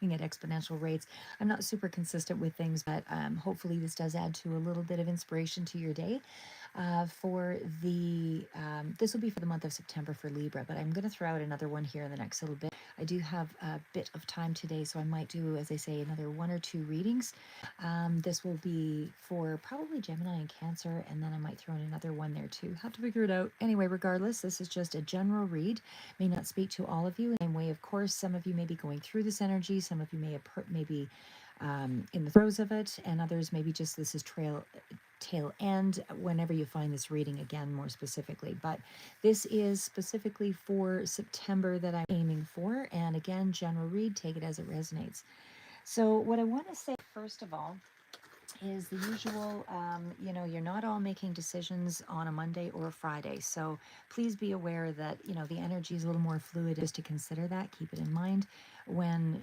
at exponential rates. I'm not super consistent with things, but hopefully this does add to a little bit of inspiration to your day. For the This will be for the month of September for Libra, but I'm going to throw out another one here in the next little bit. I do have a bit of time today, so I might do, as I say, another one or two readings. This will be for probably Gemini and Cancer, and then I might throw in another one there too. Have to figure it out. Anyway, regardless, this is just a general read. May not speak to all of you in the same way, of course. Some of you may be going through this energy. Some of you maybe in the throes of it, and others maybe just this is tail end whenever you find this reading again more specifically. But this is specifically for September that I'm aiming for, and again, general read, take it as it resonates. So what I want to say first of all is the usual, you're not all making decisions on a Monday or a Friday. So please be aware that, the energy is a little more fluid, just to consider that. Keep it in mind when,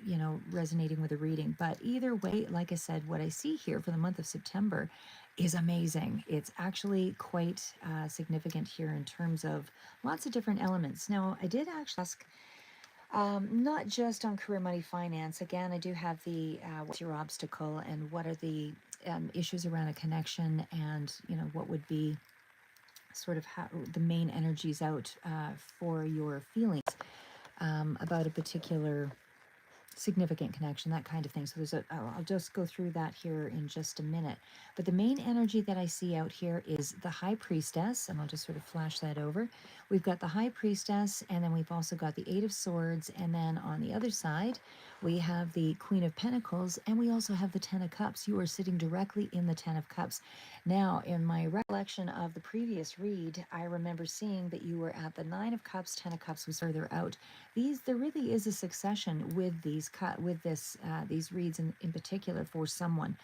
resonating with a reading. But either way, like I said, what I see here for the month of September is amazing. It's actually quite significant here in terms of lots of different elements. Now, I did actually ask not just on career, money, finance. Again, I do have the what's your obstacle and what are the issues around a connection, and what would be sort of how the main energies out for your feelings about a particular significant connection, that kind of thing. So I'll just go through that here in just a minute. But the main energy that I see out here is the High Priestess, and I'll just sort of flash that over. We've got the High Priestess, and then we've also got the Eight of Swords, and then on the other side, we have the Queen of Pentacles, and we also have the Ten of Cups. You are sitting directly in the Ten of Cups. Now, in my recollection of the previous read, I remember seeing that you were at the Nine of Cups, Ten of Cups was further out. There really is a succession with these reads in particular for someone.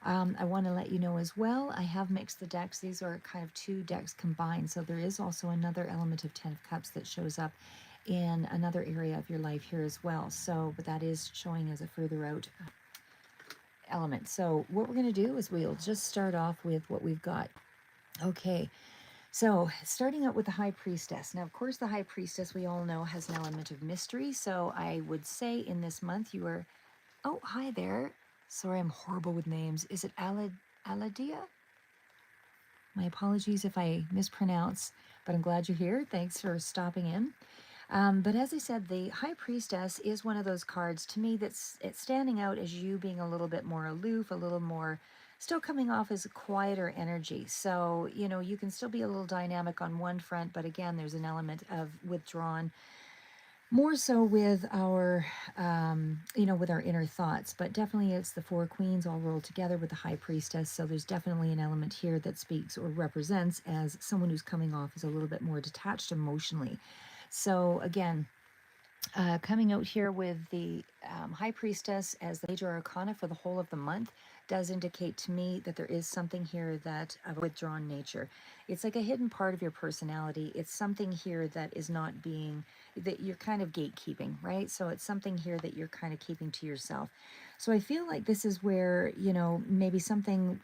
I want to let you know as well, I have mixed the decks. These are kind of two decks combined, so there is also another element of Ten of Cups that shows up in another area of your life here as well. So, but that is showing as a further out element. So what we're going to do is we'll just start off with what we've got. Okay, so starting out with the High Priestess. Now, of course, the High Priestess, we all know, has an element of mystery. So I would say in this month you are... Oh, hi there. Sorry, I'm horrible with names. Is it Aladia? My apologies if I mispronounce, but I'm glad you're here. Thanks for stopping in. But as I said, the High Priestess is one of those cards to me it's standing out as you being a little bit more aloof, a little more still coming off as a quieter energy. So, you can still be a little dynamic on one front, but again, there's an element of withdrawn, more so with our, with our inner thoughts. But definitely it's the Four Queens all rolled together with the High Priestess. So there's definitely an element here that speaks or represents as someone who's coming off as a little bit more detached emotionally. So again, coming out here with the High Priestess as the major arcana for the whole of the month does indicate to me that there is something here that of a withdrawn nature. It's like a hidden part of your personality. It's something here that is not being, that you're kind of gatekeeping, right? So it's something here that you're kind of keeping to yourself. So I feel like this is where, maybe something,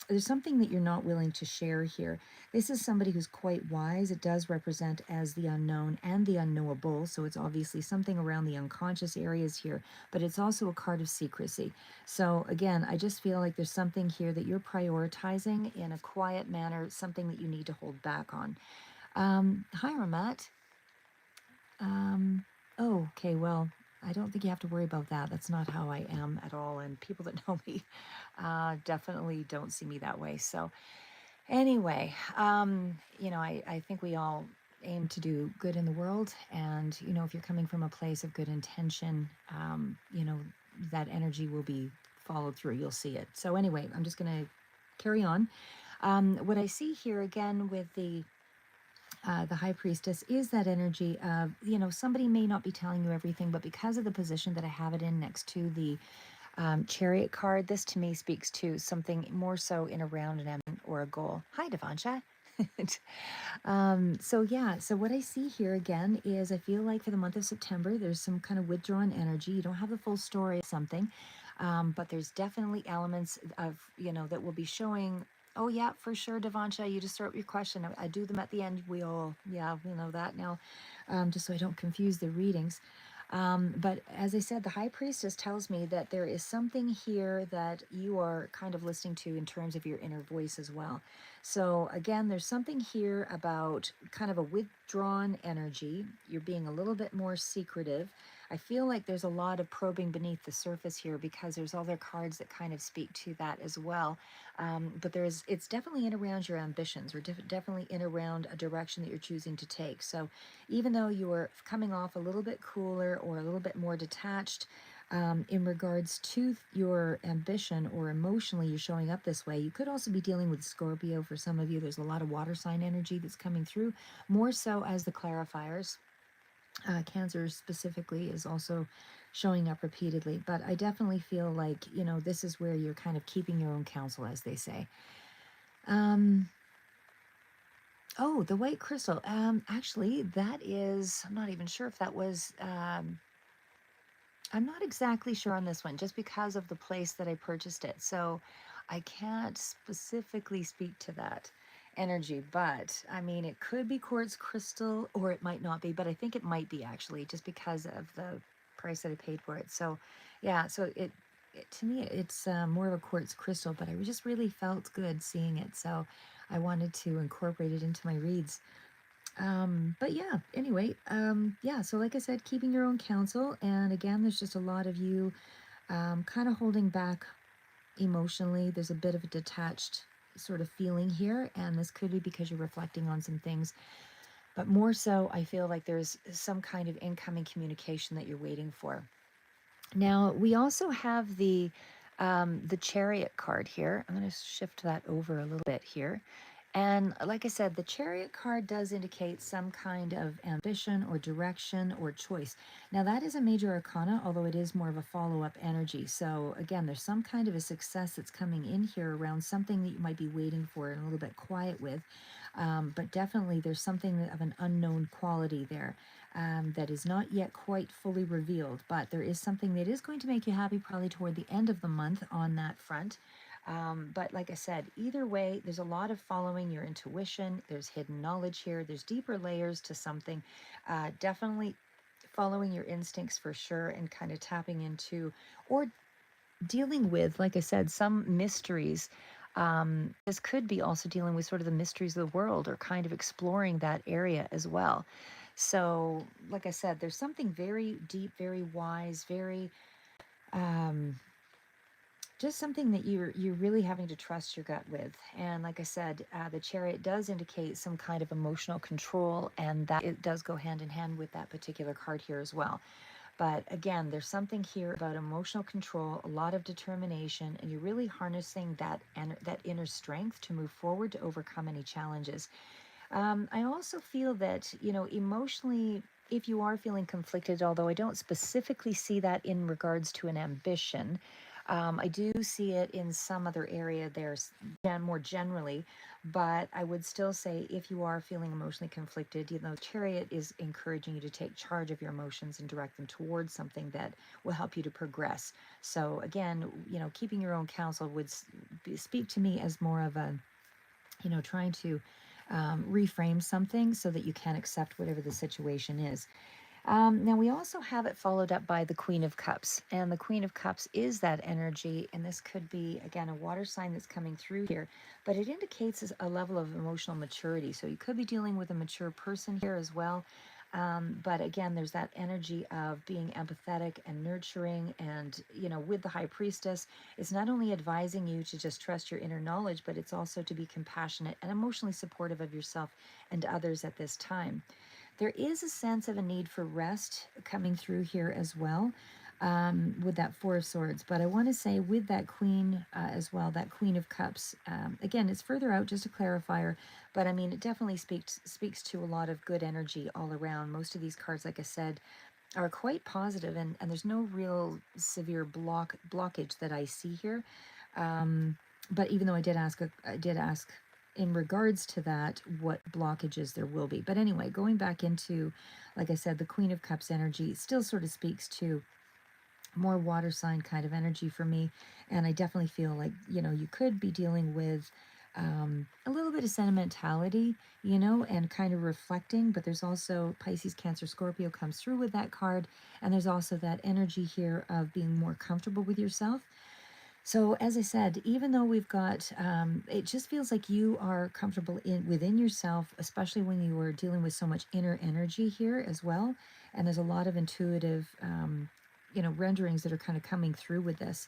there's something that you're not willing to share here. This is somebody who's quite wise. It does represent as the unknown and the unknowable. So it's obviously something around the unconscious areas here, but it's also a card of secrecy. So again, I just feel like there's something here that you're prioritizing in a quiet manner, something that you need to hold back on. Hi, Ramat. Oh, okay, well, I don't think you have to worry about that. That's not how I am at all. And people that know me definitely don't see me that way. So anyway, I think we all aim to do good in the world. And, if you're coming from a place of good intention, that energy will be followed through. You'll see it. So anyway, I'm just going to carry on. What I see here again with the High Priestess is that energy of, somebody may not be telling you everything, but because of the position that I have it in next to the Chariot card, this to me speaks to something more so in around an end or a goal. Hi, Devansha. So what I see here again is I feel like for the month of September, there's some kind of withdrawn energy. You don't have the full story of something, but there's definitely elements of, that will be showing. Oh, yeah, for sure, Devansha. You just throw up your question. I do them at the end. We know that now, just so I don't confuse the readings. But as I said, the high priestess tells me that there is something here that you are kind of listening to in terms of your inner voice as well. So again, there's something here about kind of a withdrawn energy. You're being a little bit more secretive. I feel like there's a lot of probing beneath the surface here because there's other cards that kind of speak to that as well. But it's definitely in around your ambitions, or definitely in around a direction that you're choosing to take. So even though you are coming off a little bit cooler or a little bit more detached in regards to your ambition, or emotionally you're showing up this way, you could also be dealing with Scorpio. For some of you, there's a lot of water sign energy that's coming through, more so as the clarifiers. Cancer specifically is also showing up repeatedly, but I definitely feel like, this is where you're kind of keeping your own counsel, as they say. Oh, the white crystal. Actually, that is, I'm not even sure if that was, I'm not exactly sure on this one, just because of the place that I purchased it. So I can't specifically speak to that energy, but I mean, it could be quartz crystal or it might not be, but I think it might be, actually, just because of the price that I paid for it. So yeah, so to me, it's more of a quartz crystal, but I just really felt good seeing it. So I wanted to incorporate it into my reads. But yeah, anyway, yeah, so like I said, keeping your own counsel. And again, there's just a lot of you kind of holding back emotionally. There's a bit of a detached sort of feeling here, and this could be because you're reflecting on some things. But more so, I feel like there's some kind of incoming communication that you're waiting for. Now, we also have the Chariot card here. I'm going to shift that over a little bit here. And like I said, the Chariot card does indicate some kind of ambition or direction or choice. Now, that is a major arcana, although it is more of a follow-up energy. So again, there's some kind of a success that's coming in here around something that you might be waiting for and a little bit quiet with. But definitely there's something of an unknown quality there that is not yet quite fully revealed. But there is something that is going to make you happy probably toward the end of the month on that front. But like I said, either way, there's a lot of following your intuition. There's hidden knowledge here. There's deeper layers to something. Definitely following your instincts for sure, and kind of tapping into or dealing with, like I said, some mysteries. This could be also dealing with sort of the mysteries of the world, or kind of exploring that area as well. So, like I said, there's something very deep, very wise, very um, just something that you're really having to trust your gut with. And like I said, the Chariot does indicate some kind of emotional control, and that it does go hand in hand with that particular card here as well. But again, there's something here about emotional control, a lot of determination, and you're really harnessing that inner strength to move forward, to overcome any challenges. I also feel that, emotionally, if you are feeling conflicted, although I don't specifically see that in regards to an ambition, I do see it in some other area there's more generally, but I would still say, if you are feeling emotionally conflicted, Chariot is encouraging you to take charge of your emotions and direct them towards something that will help you to progress. So again, keeping your own counsel would speak to me as more of a, trying to reframe something so that you can accept whatever the situation is. Now, we also have it followed up by the Queen of Cups. And the Queen of Cups is that energy. And this could be, again, a water sign that's coming through here. But it indicates a level of emotional maturity. So you could be dealing with a mature person here as well. But again, there's that energy of being empathetic and nurturing. And, with the High Priestess, it's not only advising you to just trust your inner knowledge, but it's also to be compassionate and emotionally supportive of yourself and others at this time. There is a sense of a need for rest coming through here as well, with that Four of Swords. But I want to say, with that Queen as well, that Queen of Cups, again, it's further out, just a clarifier, but I mean, it definitely speaks to a lot of good energy all around. Most of these cards, like I said, are quite positive, and there's no real severe blockage that I see here. But even though I did ask in regards to that what blockages there will be. But anyway, going back into, like I said, the Queen of Cups energy still sort of speaks to more water sign kind of energy for me. And I definitely feel like, you could be dealing with a little bit of sentimentality, and kind of reflecting. But there's also Pisces, Cancer, Scorpio comes through with that card. And there's also that energy here of being more comfortable with yourself. So, as I said, even though we've got, it just feels like you are comfortable within yourself, especially when you are dealing with so much inner energy here as well. And there's a lot of intuitive, renderings that are kind of coming through with this.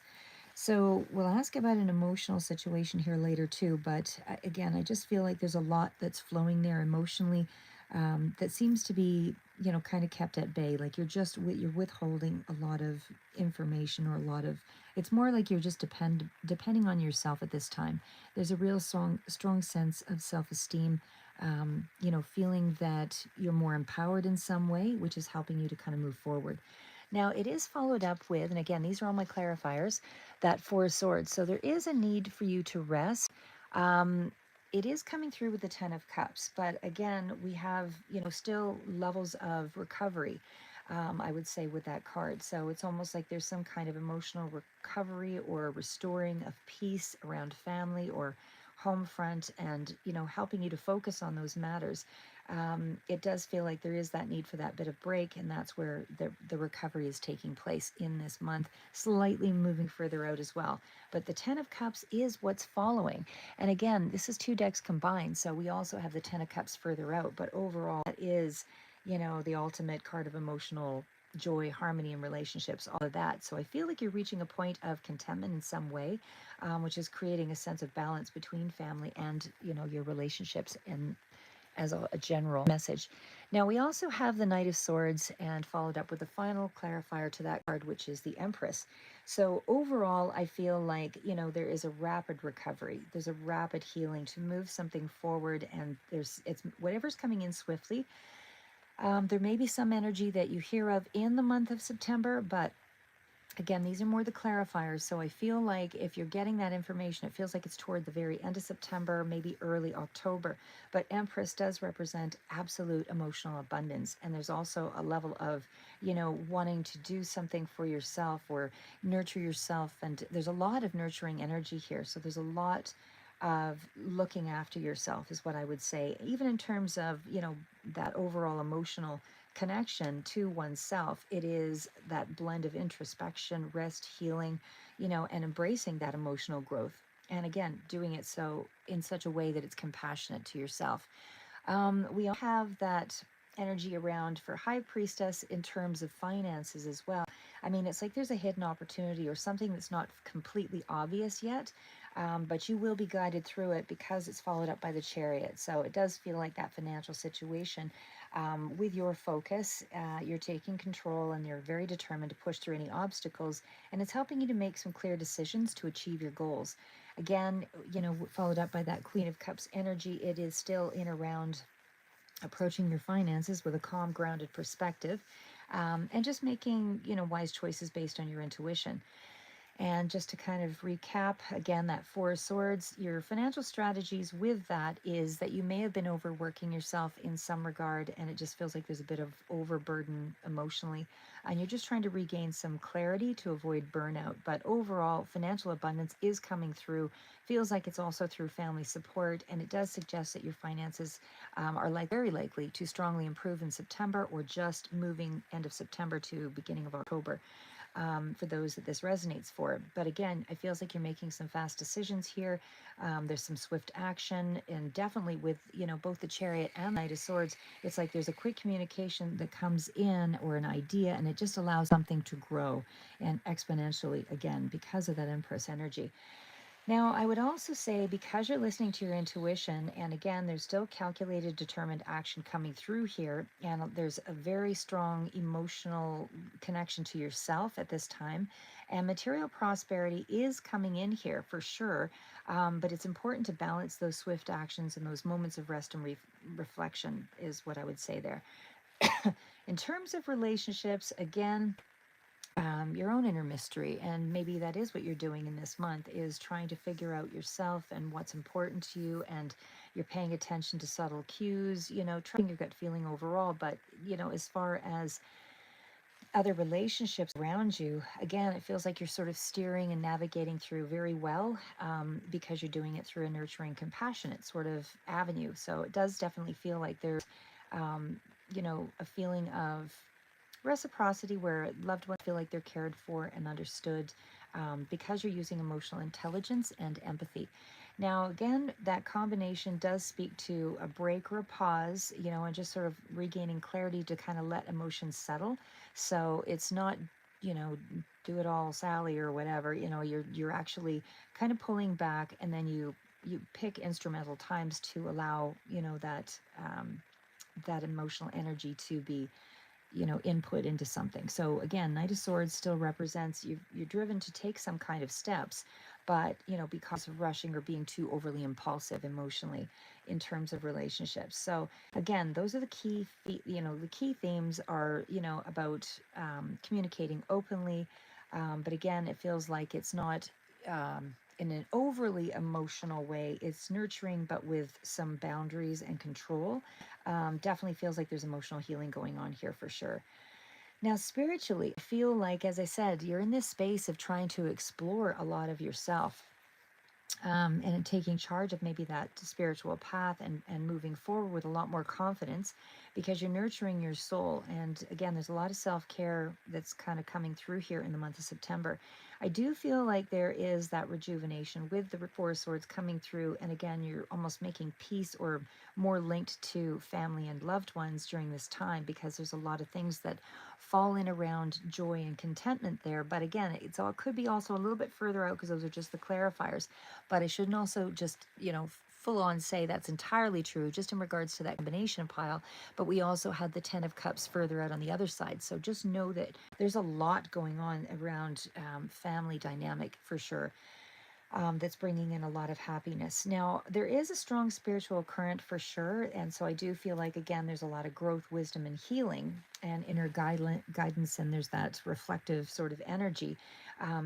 So we'll ask about an emotional situation here later too. But again, I just feel like there's a lot that's flowing there emotionally, that seems to be, kind of kept at bay. Like you're withholding a lot of information, or a lot of. It's more like you're just depending on yourself at this time. There's a real strong sense of self-esteem. Feeling that you're more empowered in some way, which is helping you to kind of move forward. Now, it is followed up with, and again, these are all my clarifiers, that Four of Swords. So there is a need for you to rest. Um, it is coming through with the Ten of Cups, but again, we have, still levels of recovery, I would say, with that card. So it's almost like there's some kind of emotional recovery or restoring of peace around family or home front, and, helping you to focus on those matters. It does feel like there is that need for that bit of break, and that's where the recovery is taking place in this month, slightly moving further out as well. But the Ten of Cups is what's following. And again, this is two decks combined, so we also have the Ten of Cups further out. But overall, that is, the ultimate card of emotional joy, harmony in relationships, all of that. So I feel like you're reaching a point of contentment in some way, which is creating a sense of balance between family and, your relationships, and as a general message. Now, we also have the Knight of Swords, and followed up with the final clarifier to that card, which is the Empress. So, overall, I feel like, there is a rapid recovery, there's a rapid healing to move something forward, and it's whatever's coming in swiftly. There may be some energy that you hear of in the month of September, but again, these are more the clarifiers. So I feel like if you're getting that information, it feels like it's toward the very end of September, maybe early October. But Empress does represent absolute emotional abundance. And there's also a level of, wanting to do something for yourself or nurture yourself. And there's a lot of nurturing energy here. So there's a lot of looking after yourself, is what I would say, even in terms of, that overall emotional connection to oneself. It is that blend of introspection, rest, healing, and embracing that emotional growth. And again, doing it so in such a way that it's compassionate to yourself. We all have that energy around for High Priestess in terms of finances as well. I mean, it's like there's a hidden opportunity or something that's not completely obvious yet, but you will be guided through it because it's followed up by the Chariot. So it does feel like that financial situation, with your focus, you're taking control, and you're very determined to push through any obstacles. And it's helping you to make some clear decisions to achieve your goals. Again, followed up by that Queen of Cups energy, it is still in around approaching your finances with a calm, grounded perspective, and just making, wise choices based on your intuition. And just to kind of recap again, that Four of Swords, your financial strategies with that is that you may have been overworking yourself in some regard, and it just feels like there's a bit of overburden emotionally. And you're just trying to regain some clarity to avoid burnout. But overall, financial abundance is coming through. Feels like it's also through family support, and it does suggest that your finances, are very likely to strongly improve in September, or just moving end of September to beginning of October, for those that this resonates for. But again, it feels like you're making some fast decisions here. There's some swift action, and definitely with, both the Chariot and Knight of Swords, it's like there's a quick communication that comes in, or an idea, and it just allows something to grow and exponentially, again, because of that Empress energy. Now, I would also say, because you're listening to your intuition, and again, there's still calculated, determined action coming through here, and there's a very strong emotional connection to yourself at this time, and material prosperity is coming in here for sure. But it's important to balance those swift actions and those moments of rest and reflection, is what I would say there. In terms of relationships, again, your own inner mystery, and maybe that is what you're doing in this month, is trying to figure out yourself and what's important to you, and you're paying attention to subtle cues, trusting your gut feeling overall. But as far as other relationships around you, again, it feels like you're sort of steering and navigating through very well, because you're doing it through a nurturing, compassionate sort of avenue. So it does definitely feel like there's, a feeling of reciprocity where loved ones feel like they're cared for and understood, because you're using emotional intelligence and empathy. Now, again, that combination does speak to a break or a pause, and just sort of regaining clarity to kind of let emotions settle. So it's not, you know, do it all Sally or whatever. You're actually kind of pulling back, and then you pick instrumental times to allow, that emotional energy to be, input into something. So again, Knight of Swords still represents you're driven to take some kind of steps, but because of rushing or being too overly impulsive emotionally in terms of relationships. So again, those are the the key themes are, about, communicating openly, but again, it feels like it's not, in an overly emotional way. It's nurturing, but with some boundaries and control. Definitely feels like there's emotional healing going on here for sure. Now, spiritually, I feel like, as I said, you're in this space of trying to explore a lot of yourself, and taking charge of maybe that spiritual path, and moving forward with a lot more confidence because you're nurturing your soul. And again, there's a lot of self-care that's kind of coming through here in the month of September. I do feel like there is that rejuvenation with the Four of Swords coming through, and again, you're almost making peace or more linked to family and loved ones during this time, because there's a lot of things that fall in around joy and contentment there. But again, could be also a little bit further out, because those are just the clarifiers. But I shouldn't also just, full on say that's entirely true, just in regards to that combination pile. But we also had the Ten of Cups further out on the other side. So just know that there's a lot going on around, family dynamic for sure, that's bringing in a lot of happiness. Now, there is a strong spiritual current for sure. And so I do feel like, again, there's a lot of growth, wisdom, and healing and inner guidance. And there's that reflective sort of energy.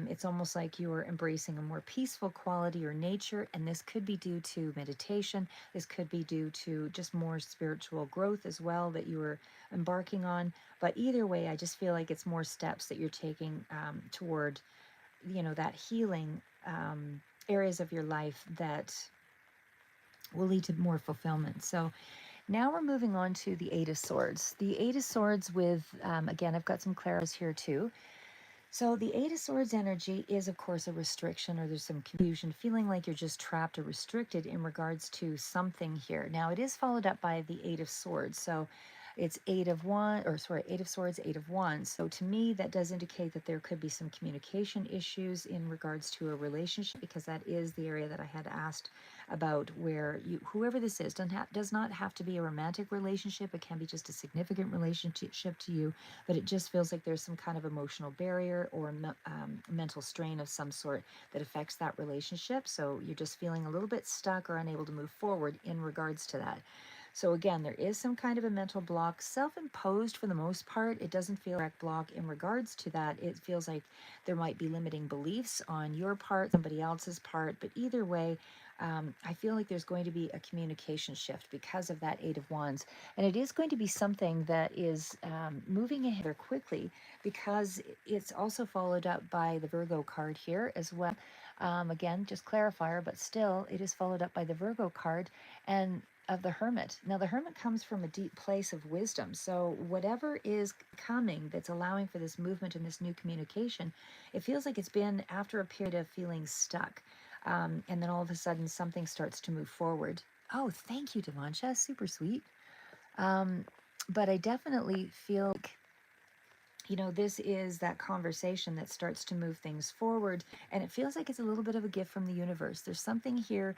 It's almost like you are embracing a more peaceful quality or nature. And this could be due to meditation. This could be due to just more spiritual growth as well that you are embarking on. But either way, I just feel like it's more steps that you're taking, toward, that healing, areas of your life that will lead to more fulfillment. So now we're moving on to the Eight of Swords. The Eight of Swords with, again, I've got some clarities here too. So the Eight of Swords energy is, of course, a restriction, or there's some confusion, feeling like you're just trapped or restricted in regards to something here. Now, it is followed up by the Eight of Swords. So it's Eight of Swords, Eight of Wands. So to me, that does indicate that there could be some communication issues in regards to a relationship, because that is the area that I had asked about, where whoever this is, does not have to be a romantic relationship. It can be just a significant relationship to you, but it just feels like there's some kind of emotional barrier or mental strain of some sort that affects that relationship. So you're just feeling a little bit stuck or unable to move forward in regards to that. So again, there is some kind of a mental block, self-imposed for the most part. It doesn't feel like a block in regards to that. It feels like there might be limiting beliefs on your part, somebody else's part, but either way, I feel like there's going to be a communication shift because of that Eight of Wands. And it is going to be something that is, moving ahead quickly, because it's also followed up by the Virgo card here as well. Again, just clarifier, but still, it is followed up by the Virgo card and of the Hermit. Now, the Hermit comes from a deep place of wisdom. So whatever is coming that's allowing for this movement and this new communication, it feels like it's been after a period of feeling stuck. And then all of a sudden, something starts to move forward. Oh, thank you, Devancha. Super sweet. But I definitely feel like, this is that conversation that starts to move things forward. And it feels like it's a little bit of a gift from the universe. There's something here,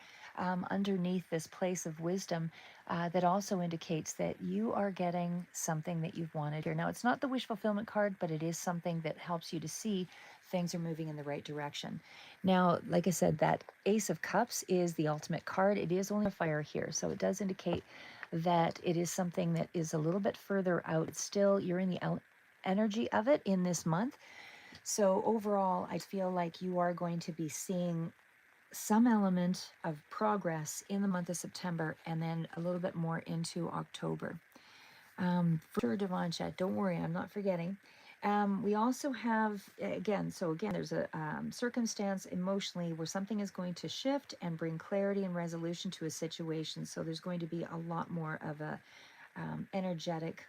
underneath this place of wisdom, that also indicates that you are getting something that you've wanted here. Now, it's not the wish fulfillment card, but it is something that helps you to see things are moving in the right direction. Now, like I said, that Ace of Cups is the ultimate card. It is only a fire here. So it does indicate that it is something that is a little bit further out. It's still, you're in the energy of it in this month. So overall, I feel like you are going to be seeing some element of progress in the month of September, and then a little bit more into October. For sure, Devancha, don't worry, I'm not forgetting. We also have, again, so again, there's a circumstance emotionally where something is going to shift and bring clarity and resolution to a situation. So there's going to be a lot more of a energetic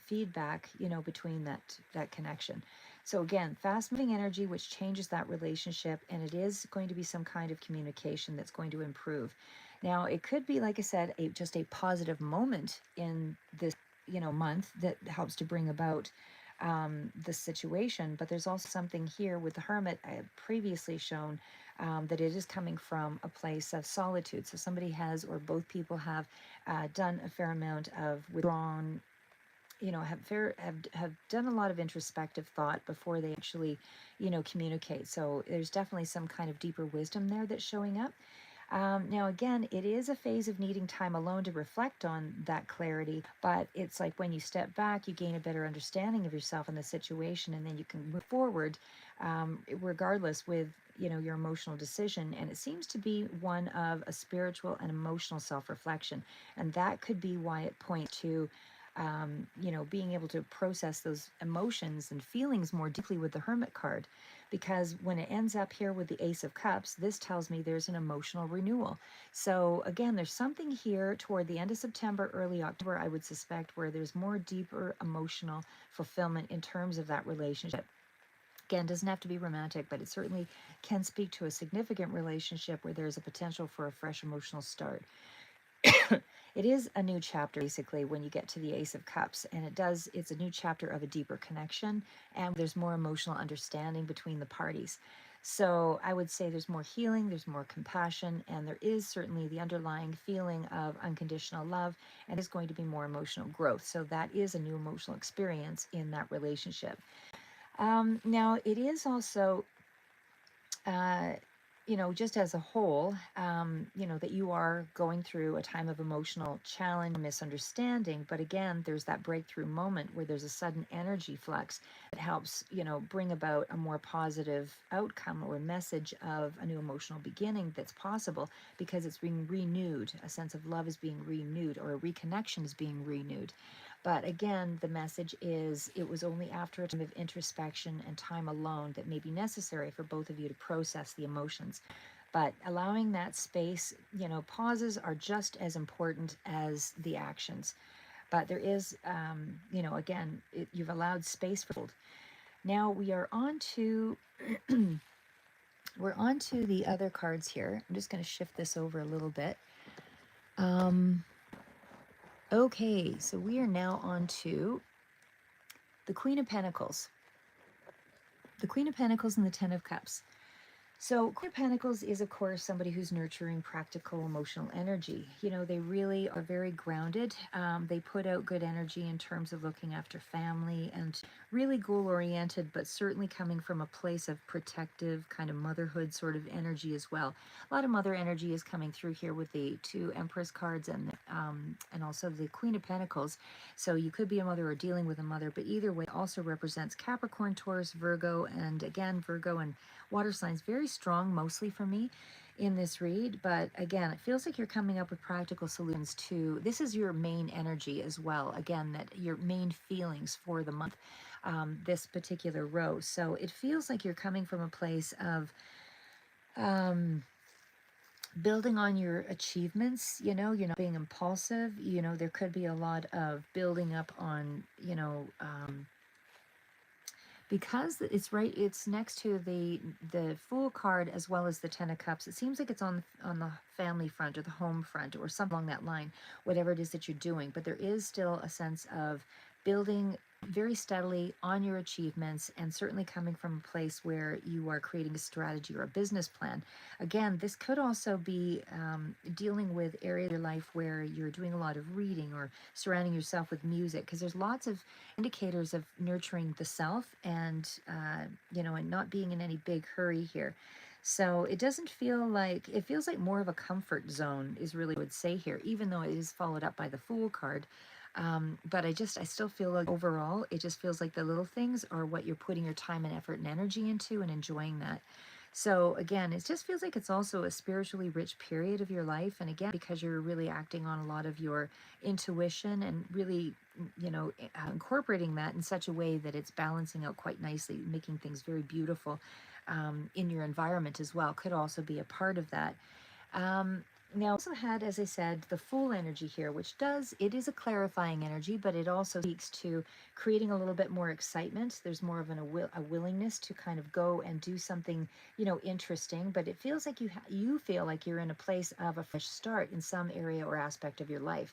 feedback, between that connection. So again, fast moving energy, which changes that relationship, and it is going to be some kind of communication that's going to improve. Now, it could be, like I said, just a positive moment in this, month that helps to bring about the situation. But there's also something here with the Hermit I had previously shown, that it is coming from a place of solitude. So somebody has, or both people have, done a fair amount of withdrawn, have done a lot of introspective thought before they actually, communicate. So there's definitely some kind of deeper wisdom there that's showing up. Now, again, it is a phase of needing time alone to reflect on that clarity, but it's like when you step back, you gain a better understanding of yourself and the situation, and then you can move forward, regardless with, your emotional decision. And it seems to be one of a spiritual and emotional self-reflection. And that could be why it points to, being able to process those emotions and feelings more deeply with the Hermit card. Because when it ends up here with the Ace of Cups, this tells me there's an emotional renewal. So again, there's something here toward the end of September, early October, I would suspect, where there's more deeper emotional fulfillment in terms of that relationship. Again, doesn't have to be romantic, but it certainly can speak to a significant relationship where there's a potential for a fresh emotional start. It is a new chapter basically when you get to the Ace of Cups, and it's a new chapter of a deeper connection, and there's more emotional understanding between the parties. So I would say there's more healing, there's more compassion, and there is certainly the underlying feeling of unconditional love, and is going to be more emotional growth. So that is a new emotional experience in that relationship. Now it is also, uh, just as a whole, that you are going through a time of emotional challenge, misunderstanding. But again, there's that breakthrough moment where there's a sudden energy flux that helps, bring about a more positive outcome or message of a new emotional beginning that's possible because it's being renewed. A sense of love is being renewed, or a reconnection is being renewed. But again, the message is it was only after a time of introspection and time alone that may be necessary for both of you to process the emotions. But allowing that space, pauses are just as important as the actions. But there is, again, you've allowed space for hold. Now we are on to we're on to the other cards here. I'm just going to shift this over a little bit. Okay, so we are now on to the Queen of Pentacles. The Queen of Pentacles and the Ten of Cups. So Queen of Pentacles is, of course, somebody who's nurturing practical emotional energy. They really are very grounded. They put out good energy in terms of looking after family and really goal-oriented, but certainly coming from a place of protective kind of motherhood sort of energy as well. A lot of mother energy is coming through here with the two Empress cards and also the Queen of Pentacles. So you could be a mother or dealing with a mother, but either way also represents Capricorn, Taurus, Virgo, and again, Virgo and water signs, very strong mostly for me in this read. But again, it feels like you're coming up with practical solutions to this is your main energy as well, again, that your main feelings for the month, this particular row. So it feels like you're coming from a place of building on your achievements. You're not being impulsive. There could be a lot of building up on, because it's next to the Fool card as well as the Ten of Cups. It seems like it's on the family front or the home front or something along that line, whatever it is that you're doing. But there is still a sense of building very steadily on your achievements, and certainly coming from a place where you are creating a strategy or a business plan. Again, this could also be dealing with areas of your life where you're doing a lot of reading or surrounding yourself with music, because there's lots of indicators of nurturing the self and and not being in any big hurry here. So it doesn't feel like, it feels like more of a comfort zone is really what I would say here, even though it is followed up by the Fool card. But I still feel like overall, it just feels like the little things are what you're putting your time and effort and energy into and enjoying that. So again, it just feels like it's also a spiritually rich period of your life. And again, because you're really acting on a lot of your intuition and really, incorporating that in such a way that it's balancing out quite nicely, making things very beautiful in your environment as well, could also be a part of that. Now, I also had, as I said, the full energy here, which it is a clarifying energy, but it also speaks to creating a little bit more excitement. There's more of a willingness to kind of go and do something, interesting, but it feels like you feel like you're in a place of a fresh start in some area or aspect of your life.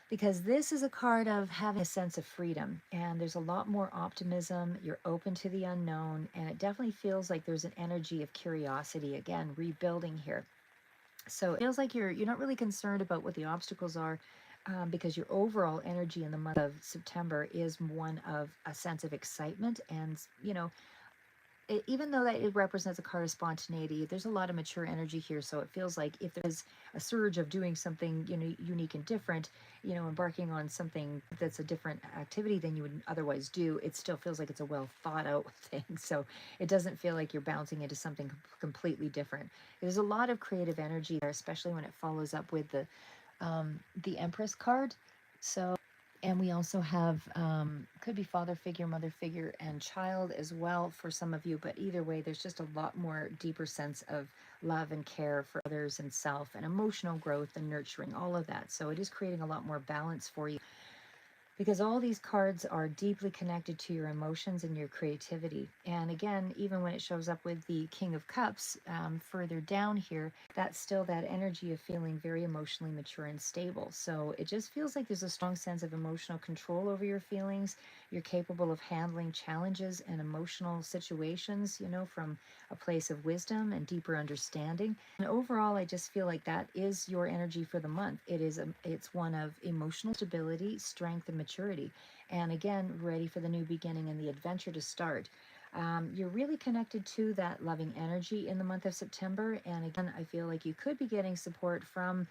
Because this is a card of having a sense of freedom, and there's a lot more optimism. You're open to the unknown, and it definitely feels like there's an energy of curiosity, again, rebuilding here. So it feels like you're not really concerned about what the obstacles are, because your overall energy in the month of September is one of a sense of excitement. And even though that it represents a card of spontaneity, there's a lot of mature energy here. So it feels like if there's a surge of doing something, unique and different, embarking on something that's a different activity than you would otherwise do, it still feels like it's a well thought out thing. So it doesn't feel like you're bouncing into something completely different. There's a lot of creative energy there, especially when it follows up with the Empress card. So, and we also have, could be father figure, mother figure, and child as well for some of you. But either way, there's just a lot more deeper sense of love and care for others and self and emotional growth and nurturing, all of that. So it is creating a lot more balance for you, because all these cards are deeply connected to your emotions and your creativity. And again, even when it shows up with the King of Cups further down here, that's still that energy of feeling very emotionally mature and stable. So it just feels like there's a strong sense of emotional control over your feelings. You're capable of handling challenges and emotional situations, from a place of wisdom and deeper understanding. And overall, I just feel like that is your energy for the month. It's one of emotional stability, strength, and maturity. And again, ready for the new beginning and the adventure to start. You're really connected to that loving energy in the month of September. And again, I feel like you could be getting support from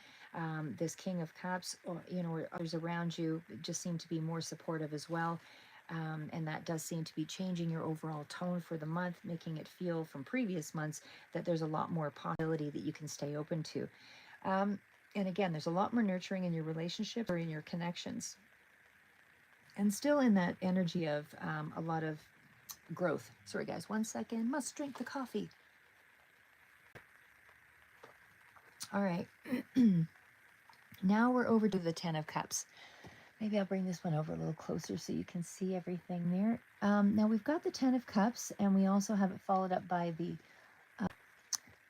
this King of Cups, or others around you just seem to be more supportive as well. And that does seem to be changing your overall tone for the month, making it feel from previous months that there's a lot more possibility that you can stay open to. Um, and again, there's a lot more nurturing in your relationship or in your connections. And still in that energy of a lot of growth. Sorry, guys, 1 second. Must drink the coffee. All right. Now we're over to the Ten of Cups. Maybe I'll bring this one over a little closer so you can see everything there. Now we've got the Ten of Cups, and we also have it followed up by the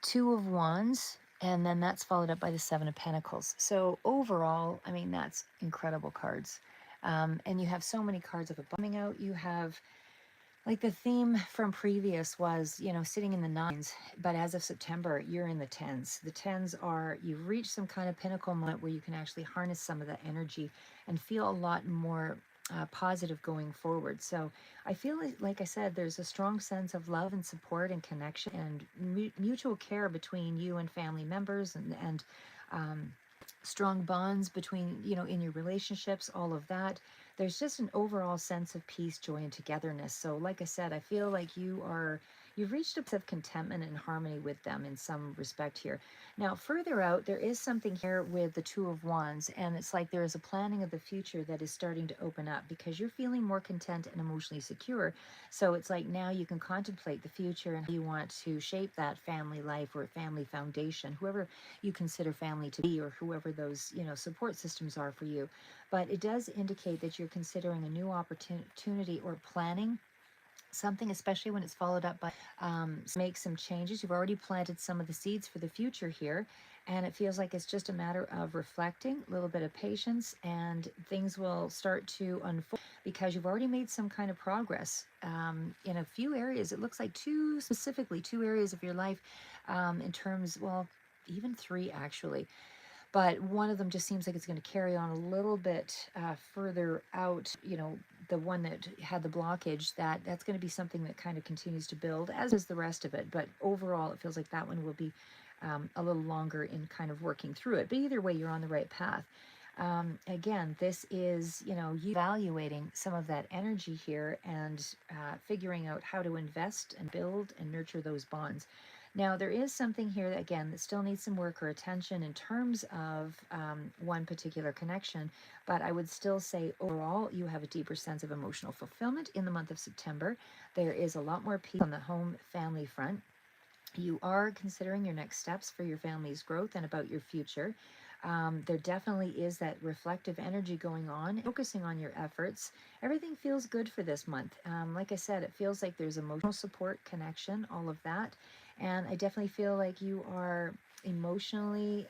Two of Wands, and then that's followed up by the Seven of Pentacles. So overall, I mean, that's incredible cards. And you have so many cards of it coming out. You have, like, the theme from previous was, sitting in the nines, but as of September, you're in the tens. The tens are, you've reached some kind of pinnacle moment where you can actually harness some of that energy and feel a lot more positive going forward. So I feel like I said, there's a strong sense of love and support and connection and mutual care between you and family members, and strong bonds between, in your relationships, all of that. There's just an overall sense of peace, joy, and togetherness. So like I said, I feel like you've reached a place of contentment and harmony with them in some respect here. Now, further out, there is something here with the Two of Wands, and it's like there is a planning of the future that is starting to open up because you're feeling more content and emotionally secure. So it's like now you can contemplate the future and how you want to shape that family life or family foundation, whoever you consider family to be, or whoever those, support systems are for you. But it does indicate that you're considering a new opportunity or planning something, especially when it's followed up by make some changes. You've already planted some of the seeds for the future here, and it feels like it's just a matter of reflecting, a little bit of patience, and things will start to unfold because you've already made some kind of progress in a few areas. It looks like two areas of your life, in terms, well, even three actually, but one of them just seems like it's going to carry on a little bit further out. The one that had the blockage, that's going to be something that kind of continues to build, as is the rest of it. But overall, it feels like that one will be a little longer in kind of working through it. But either way, you're on the right path. Again, this is, you evaluating some of that energy here and figuring out how to invest and build and nurture those bonds. Now, there is something here that, again, that still needs some work or attention in terms of one particular connection, but I would still say overall, you have a deeper sense of emotional fulfillment in the month of September. There is a lot more peace on the home family front. You are considering your next steps for your family's growth and about your future. There definitely is that reflective energy going on, focusing on your efforts. Everything feels good for this month. Like I said, it feels like there's emotional support, connection, all of that. And I definitely feel like you are emotionally,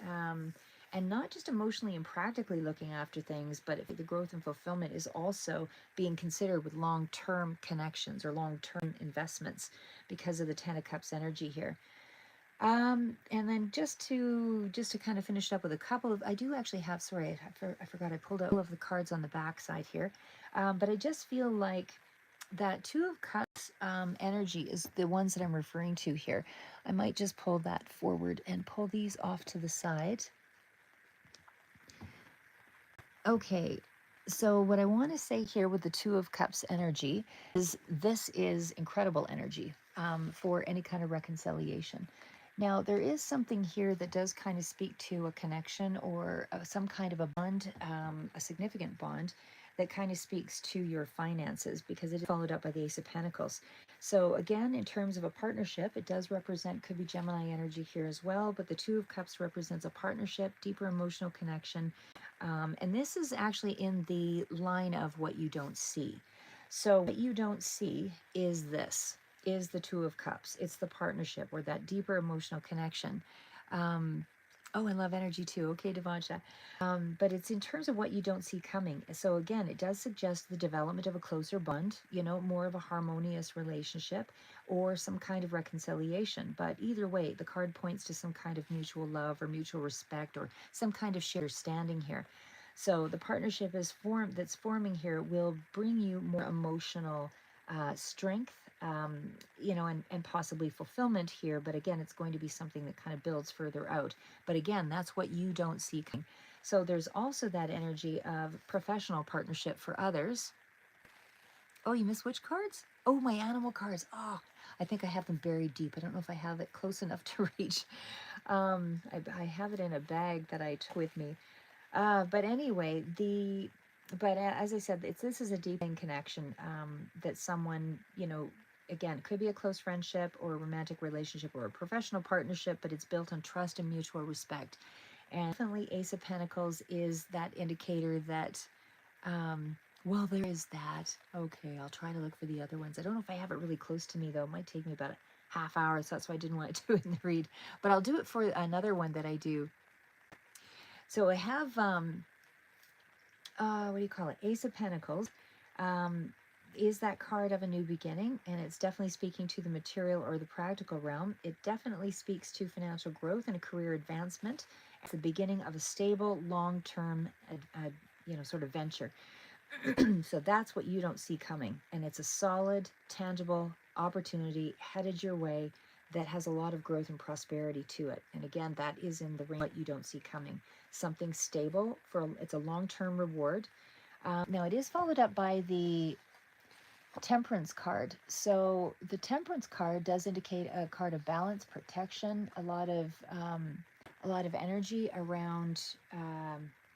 and not just emotionally and practically looking after things, but the growth and fulfillment is also being considered with long-term connections or long-term investments because of the Ten of Cups energy here. And then just to kind of finish up with a couple of, I do actually have, sorry, I forgot I pulled out all of the cards on the back side here, but I just feel like that Two of Cups energy is the ones that I'm referring to here. I might just pull that forward and pull these off to the side. Okay, so what I want to say here with the Two of Cups energy is this is incredible energy for any kind of reconciliation. Now, there is something here that does kind of speak to a connection or some kind of a bond, a significant bond that kind of speaks to your finances because it is followed up by the Ace of Pentacles. So again, in terms of a partnership, it does represent, could be Gemini energy here as well, but the Two of Cups represents a partnership, deeper emotional connection, and this is actually in the line of what you don't see. So what you don't see is this, is the Two of Cups. It's the partnership or that deeper emotional connection. Um, oh, and love energy too. Okay, Devansha. But it's in terms of what you don't see coming. So again, it does suggest the development of a closer bond, more of a harmonious relationship or some kind of reconciliation. But either way, the card points to some kind of mutual love or mutual respect or some kind of shared understanding here. So the partnership that's forming here will bring you more emotional strength, and possibly fulfillment here. But again, it's going to be something that kind of builds further out. But again, that's what you don't see coming. So there's also that energy of professional partnership for others. Oh, you missed which cards? Oh, my animal cards. Oh, I think I have them buried deep. I don't know if I have it close enough to reach. I have it in a bag that I took with me. But anyway, as I said, this is a deep connection that someone, again, could be a close friendship or a romantic relationship or a professional partnership, but it's built on trust and mutual respect. And definitely Ace of Pentacles is that indicator that, well, there is that. Okay, I'll try to look for the other ones. I don't know if I have it really close to me, though. It might take me about a half hour, so that's why I didn't want to do it in the read. But I'll do it for another one that I do. So I have, what do you call it? Ace of Pentacles. Is that card of a new beginning, and it's definitely speaking to the material or the practical realm. It definitely speaks to financial growth and a career advancement. It's the beginning of a stable, long-term, sort of venture. So that's what you don't see coming, and it's a solid, tangible opportunity headed your way that has a lot of growth and prosperity to it. And again, that is in the range what you don't see coming. Something stable it's a long-term reward. Now it is followed up by the Temperance card. So the Temperance card does indicate a card of balance, protection, a lot of energy around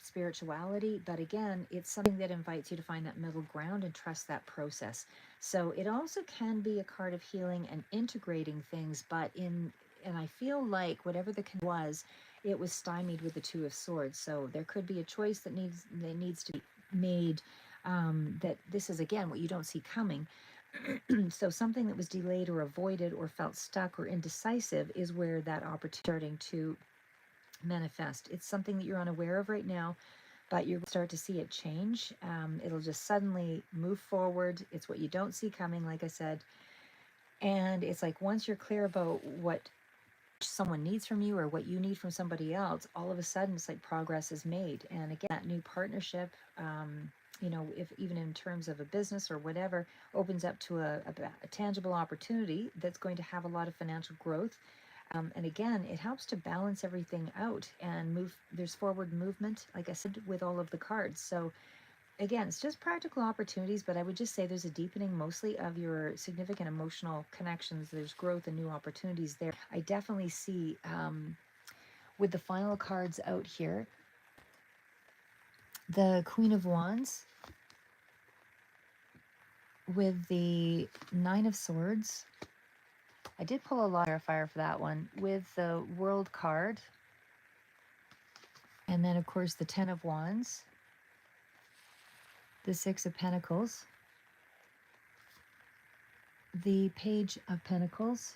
spirituality. But again, it's something that invites you to find that middle ground and trust that process. So it also can be a card of healing and integrating things, and I feel like whatever the was, it was stymied with the Two of Swords. So there could be a choice that needs to be made. That this is again what you don't see coming. So something that was delayed or avoided or felt stuck or indecisive is where that opportunity is starting to manifest. It's something that you're unaware of right now, but you're going to start to see it change. It'll just suddenly move forward. It's what you don't see coming, like I said. And it's like once you're clear about what someone needs from you or what you need from somebody else, all of a sudden it's like progress is made. And again, that new partnership, if even in terms of a business or whatever, opens up to a tangible opportunity that's going to have a lot of financial growth. And again, it helps to balance everything out and move. There's forward movement, like I said, with all of the cards. So again, it's just practical opportunities, but I would just say there's a deepening mostly of your significant emotional connections. There's growth and new opportunities there. I definitely see with the final cards out here, the Queen of Wands with the Nine of Swords. I did pull a lot of clarifier for that one with the World card. And then, of course, the Ten of Wands, the Six of Pentacles, the Page of Pentacles,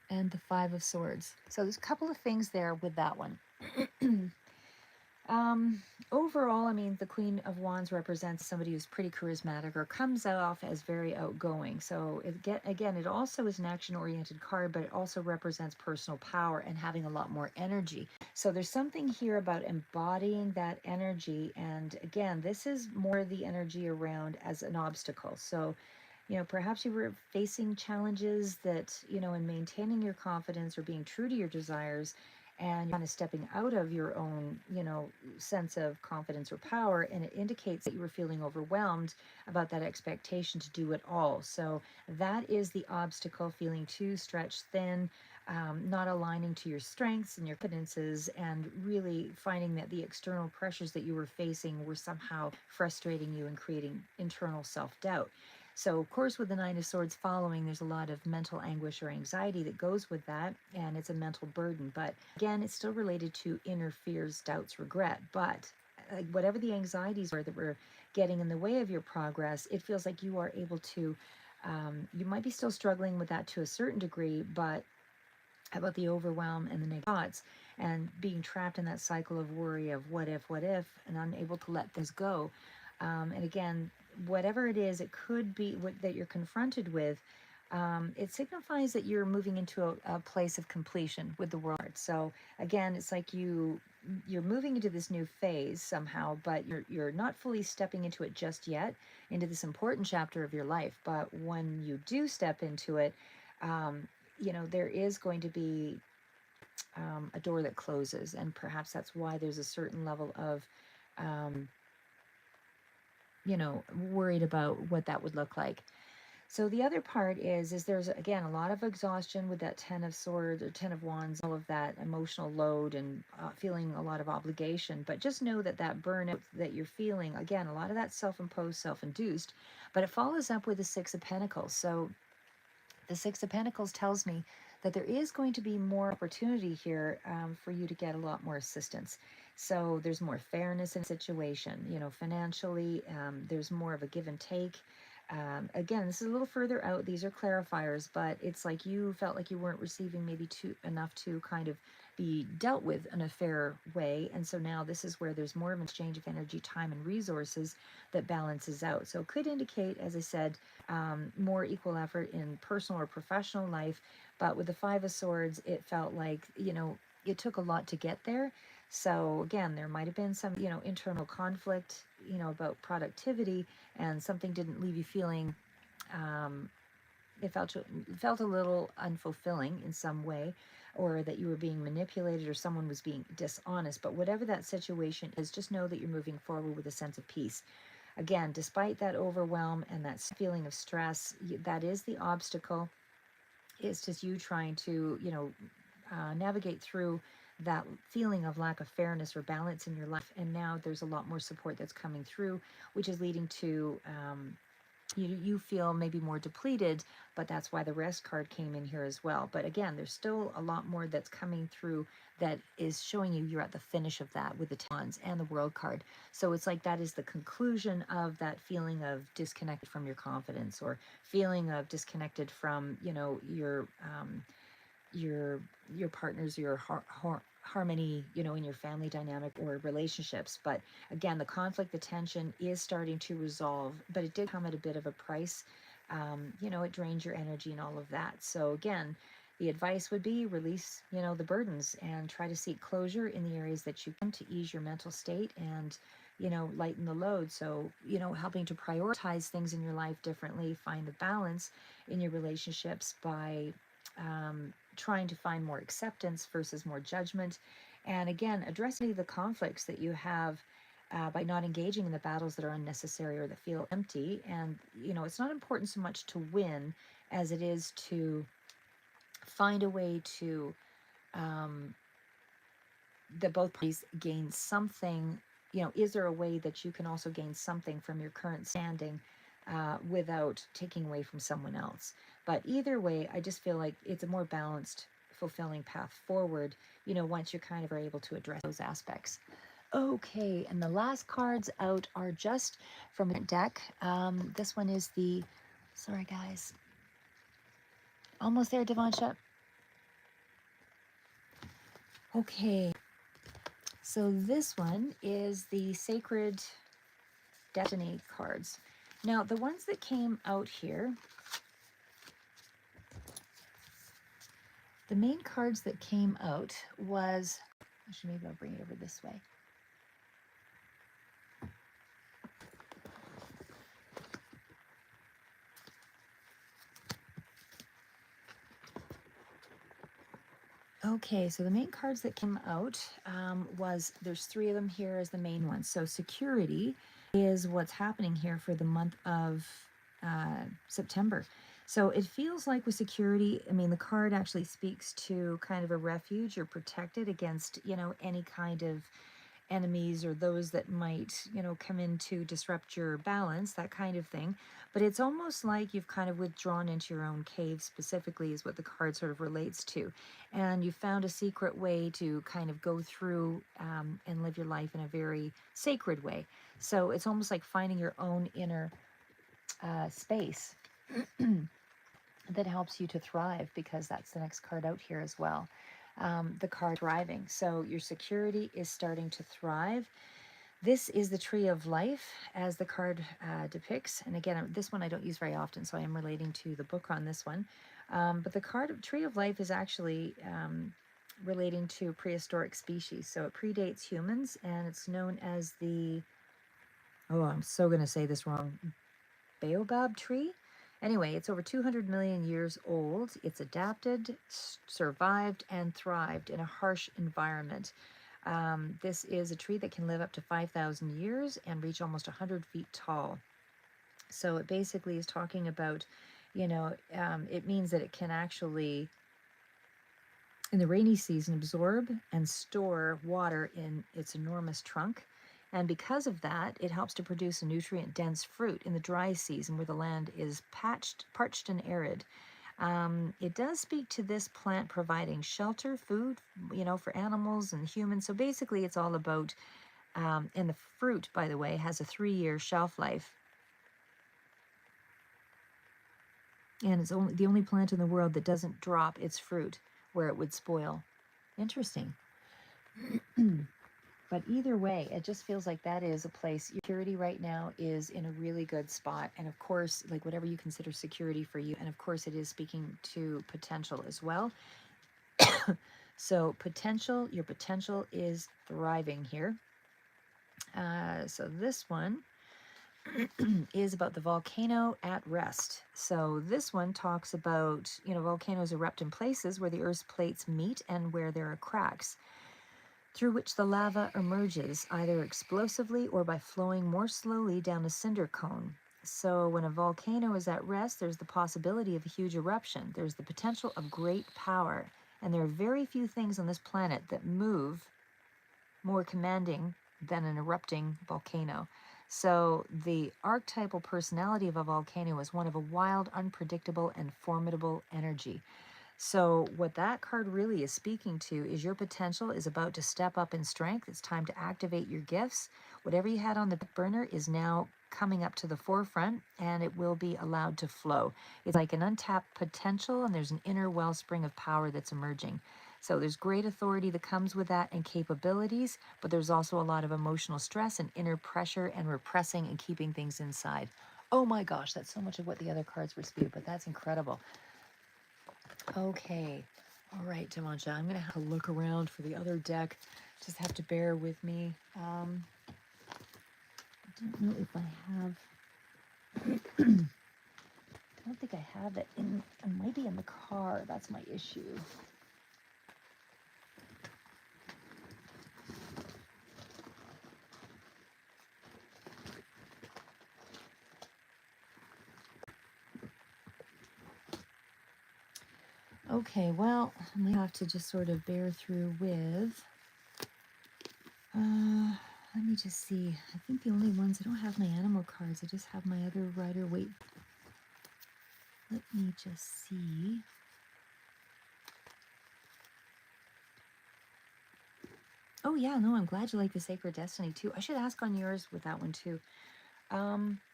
and the Five of Swords. So there's a couple of things there with that one. Overall, I mean, the Queen of Wands represents somebody who's pretty charismatic or comes off as very outgoing. So again, it also is an action-oriented card, but it also represents personal power and having a lot more energy. So there's something here about embodying that energy. And again, this is more the energy around as an obstacle. So perhaps you were facing challenges that, in maintaining your confidence or being true to your desires, and kind of stepping out of your own, sense of confidence or power. And it indicates that you were feeling overwhelmed about that expectation to do it all. So that is the obstacle, feeling too stretched thin, not aligning to your strengths and your confidences, and really finding that the external pressures that you were facing were somehow frustrating you and creating internal self-doubt. So, of course, with the Nine of Swords following, there's a lot of mental anguish or anxiety that goes with that, and it's a mental burden. But again, it's still related to inner fears, doubts, regret. But whatever the anxieties are that were getting in the way of your progress, it feels like you are able to, you might be still struggling with that to a certain degree, but about the overwhelm and the negative thoughts and being trapped in that cycle of worry of what if, and unable to let things go. And again, whatever it is, it could be what that you're confronted with. It signifies that you're moving into a place of completion with the world. So again, it's like you're moving into this new phase somehow, but you're not fully stepping into it just yet, into this important chapter of your life. But when you do step into it, there is going to be a door that closes, and perhaps that's why there's a certain level of um, worried about what that would look like. So the other part is there's again a lot of exhaustion with that Ten of Swords or Ten of Wands, all of that emotional load and feeling a lot of obligation. But just know that that burnout that you're feeling, again, a lot of that self-imposed, self-induced, but it follows up with the Six of Pentacles. So the Six of Pentacles tells me that there is going to be more opportunity here for you to get a lot more assistance. So there's more fairness in the situation, financially. There's more of a give and take. Again, this is a little further out. These are clarifiers, but it's like you felt like you weren't receiving maybe enough to kind of be dealt with in a fair way. And so now this is where there's more of an exchange of energy, time, and resources that balances out. So it could indicate, as I said, more equal effort in personal or professional life. But with the Five of Swords, it felt like, it took a lot to get there. So again, there might have been some, internal conflict, about productivity, and something didn't leave you feeling, it felt a little unfulfilling in some way, or that you were being manipulated or someone was being dishonest. But whatever that situation is, just know that you're moving forward with a sense of peace. Again, despite that overwhelm and that feeling of stress, that is the obstacle. It's just you trying to, navigate through that feeling of lack of fairness or balance in your life. And now there's a lot more support that's coming through, which is leading to you feel maybe more depleted, but that's why the rest card came in here as well. But again, there's still a lot more that's coming through that is showing you're at the finish of that with the Wands and the World card. So it's like that is the conclusion of that feeling of disconnected from your confidence, or feeling of disconnected from your partners, your harmony, in your family dynamic or relationships. But again, the conflict, the tension is starting to resolve, but it did come at a bit of a price. It drains your energy and all of that. So again, the advice would be release, the burdens, and try to seek closure in the areas that you can to ease your mental state and, lighten the load. So, helping to prioritize things in your life differently, find the balance in your relationships by trying to find more acceptance versus more judgment. And again, addressing the conflicts that you have by not engaging in the battles that are unnecessary or that feel empty. And, it's not important so much to win as it is to find a way to that both parties gain something. Is there a way that you can also gain something from your current standing without taking away from someone else? But either way, I just feel like it's a more balanced, fulfilling path forward, once you kind of are able to address those aspects. Okay, and the last cards out are just from a deck. This one is sorry guys, almost there, Devansha. Okay, so this one is the Sacred Destiny cards. Now, the ones that came out here, the main cards that came out was, actually maybe I'll bring it over this way. Okay, so the main cards that came out there's 3 of them here as the main ones. So security is what's happening here for the month of September. So it feels like with security, I mean, the card actually speaks to kind of a refuge. You're protected against, any kind of enemies or those that might, come in to disrupt your balance, that kind of thing. But it's almost like you've kind of withdrawn into your own cave, specifically, is what the card sort of relates to. And you found a secret way to kind of go through and live your life in a very sacred way. So it's almost like finding your own inner space that helps you to thrive, because that's the next card out here as well. The card thriving. So your security is starting to thrive. This is the Tree of Life, as the card depicts. And again, this one I don't use very often, so I am relating to the book on this one. But the Tree of Life is actually relating to prehistoric species. So it predates humans, and it's known as I'm so going to say this wrong, baobab tree. Anyway, it's over 200 million years old. It's adapted, survived, and thrived in a harsh environment. This is a tree that can live up to 5,000 years and reach almost 100 feet tall. So it basically is talking about, it means that it can actually, in the rainy season, absorb and store water in its enormous trunk. And because of that, it helps to produce a nutrient-dense fruit in the dry season where the land is parched and arid. It does speak to this plant providing shelter, food, for animals and humans. So basically, it's all about, and the fruit, by the way, has a 3-year shelf life. And it's the only plant in the world that doesn't drop its fruit where it would spoil. Interesting. But either way, it just feels like that is a place. Security right now is in a really good spot. And of course, like whatever you consider security for you. And of course, it is speaking to potential as well. So your potential is thriving here. So this one is about the volcano at rest. So this one talks about, volcanoes erupt in places where the Earth's plates meet and where there are cracks, through which the lava emerges, either explosively or by flowing more slowly down a cinder cone. So when a volcano is at rest, there's the possibility of a huge eruption. There's the potential of great power. And there are very few things on this planet that move more commanding than an erupting volcano. So the archetypal personality of a volcano is one of a wild, unpredictable, and formidable energy. So what that card really is speaking to is your potential is about to step up in strength. It's time to activate your gifts. Whatever you had on the back burner is now coming up to the forefront, and it will be allowed to flow. It's like an untapped potential, and there's an inner wellspring of power that's emerging. So there's great authority that comes with that and capabilities, but there's also a lot of emotional stress and inner pressure and repressing and keeping things inside. Oh my gosh, that's so much of what the other cards were speaking, but that's incredible. Okay. All right, Devansha, I'm going to have to look around for the other deck. Just have to bear with me. I don't know if I have... I don't think I have it in, it might be in the car. That's my issue. Okay, well, I might have to just sort of bear through with, let me just see. I think the only ones, I don't have my animal cards. I just have my other rider weight. Let me just see. Oh yeah, no, I'm glad you like the Sacred Destiny too. I should ask on yours with that one too.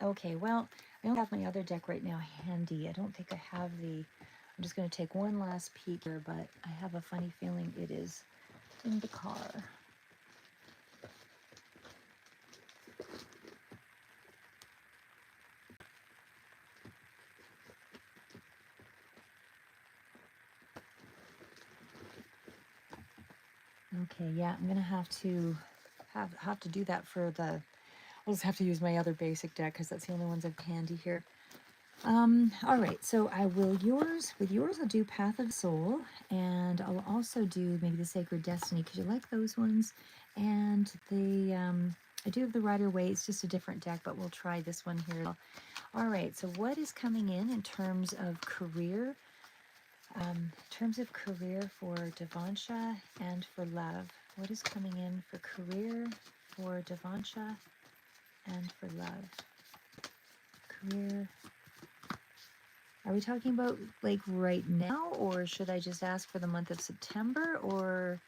Okay, well, I don't have my other deck right now handy. I don't think I have the, I'm just going to take one last peek here, but I have a funny feeling it is in the car. Okay, yeah, I'm gonna have to do that for the. I'll just have to use my other basic deck because that's the only ones I've handy here. All right, so I will with yours I'll do Path of Soul, and I'll also do maybe the Sacred Destiny because you like those ones, and the I do have the Rider Waite. It's just a different deck, but we'll try this one here. All right, so what is coming in terms of career? In terms of career for Devansha and for love, what is coming in for career for Devansha and for love? Career. Are we talking about like right now, or should I just ask for the month of September, or